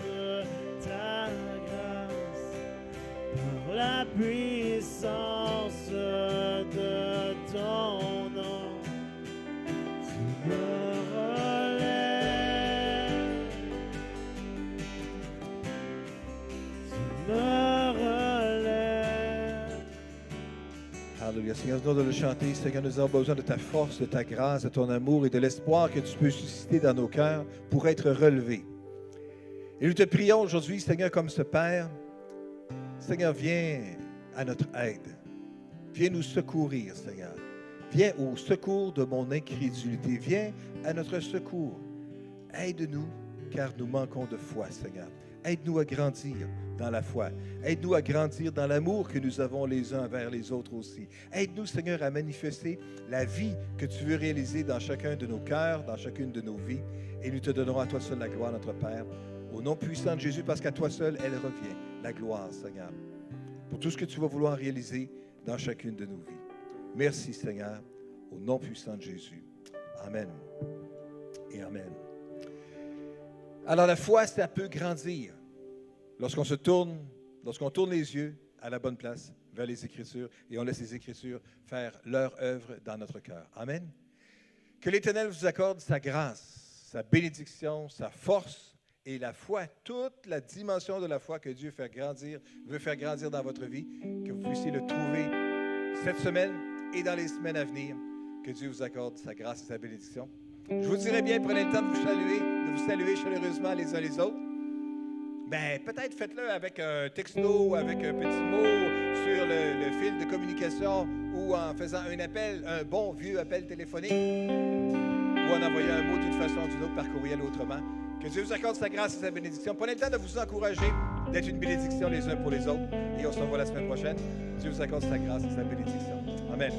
de ta grâce, par la puissance de ton nom, tu me relèves, tu me relèves. Alléluia. Seigneur, nous de le chanter. Seigneur, nous avons besoin de ta force, de ta grâce, de ton amour et de l'espoir que tu peux susciter dans nos cœurs pour être relevés. Et nous te prions aujourd'hui, Seigneur, comme ce Père. Seigneur, viens à notre aide. Viens nous secourir, Seigneur. Viens au secours de mon incrédulité. Viens à notre secours. Aide-nous, car nous manquons de foi, Seigneur. Aide-nous à grandir dans la foi. Aide-nous à grandir dans l'amour que nous avons les uns envers les autres aussi. Aide-nous, Seigneur, à manifester la vie que tu veux réaliser dans chacun de nos cœurs, dans chacune de nos vies. Et nous te donnerons à toi seul la gloire, notre Père. Au nom puissant de Jésus, parce qu'à toi seul, elle revient. La gloire, Seigneur, pour tout ce que tu vas vouloir réaliser dans chacune de nos vies. Merci, Seigneur, au nom puissant de Jésus. Amen et Amen. Alors, la foi, ça peut grandir lorsqu'on tourne les yeux à la bonne place, vers les Écritures, et on laisse les Écritures faire leur œuvre dans notre cœur. Amen. Que l'Éternel vous accorde sa grâce, sa bénédiction, sa force et la foi, toute la dimension de la foi que Dieu veut faire grandir dans votre vie, que vous puissiez le trouver cette semaine et dans les semaines à venir. Que Dieu vous accorde sa grâce et sa bénédiction. Je vous dirais bien, prenez le temps de vous saluer chaleureusement les uns les autres. Ben, peut-être faites-le avec un texto, avec un petit mot sur le fil de communication ou en faisant un appel, un bon vieux appel téléphonique ou en envoyant un mot d'une façon ou d'une autre par courriel ou autrement. Que Dieu vous accorde sa grâce et sa bénédiction. Prenez le temps de vous encourager, d'être une bénédiction les uns pour les autres. Et on se revoit la semaine prochaine. Dieu vous accorde sa grâce et sa bénédiction. Amen.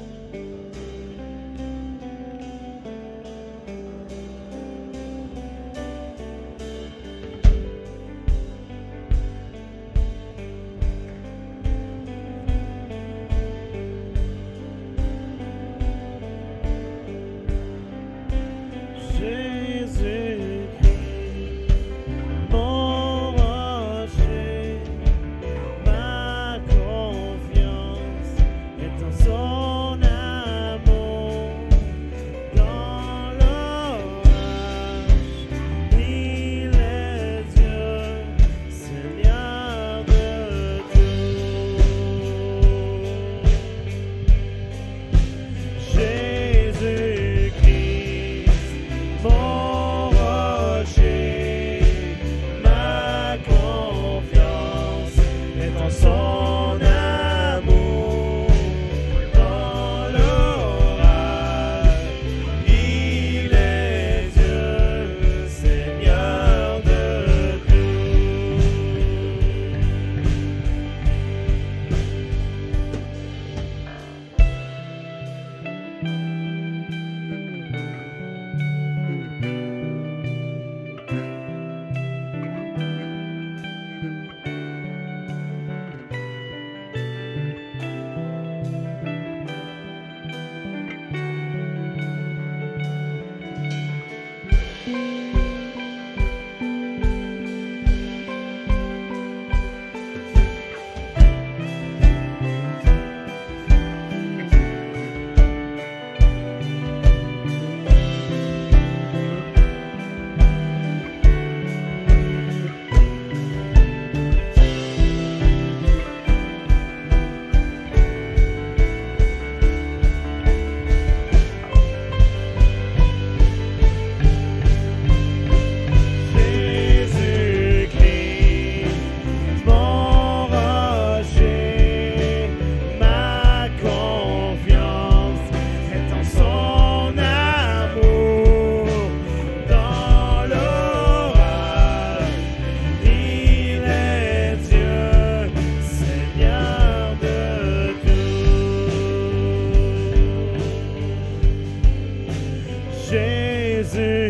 Jésus.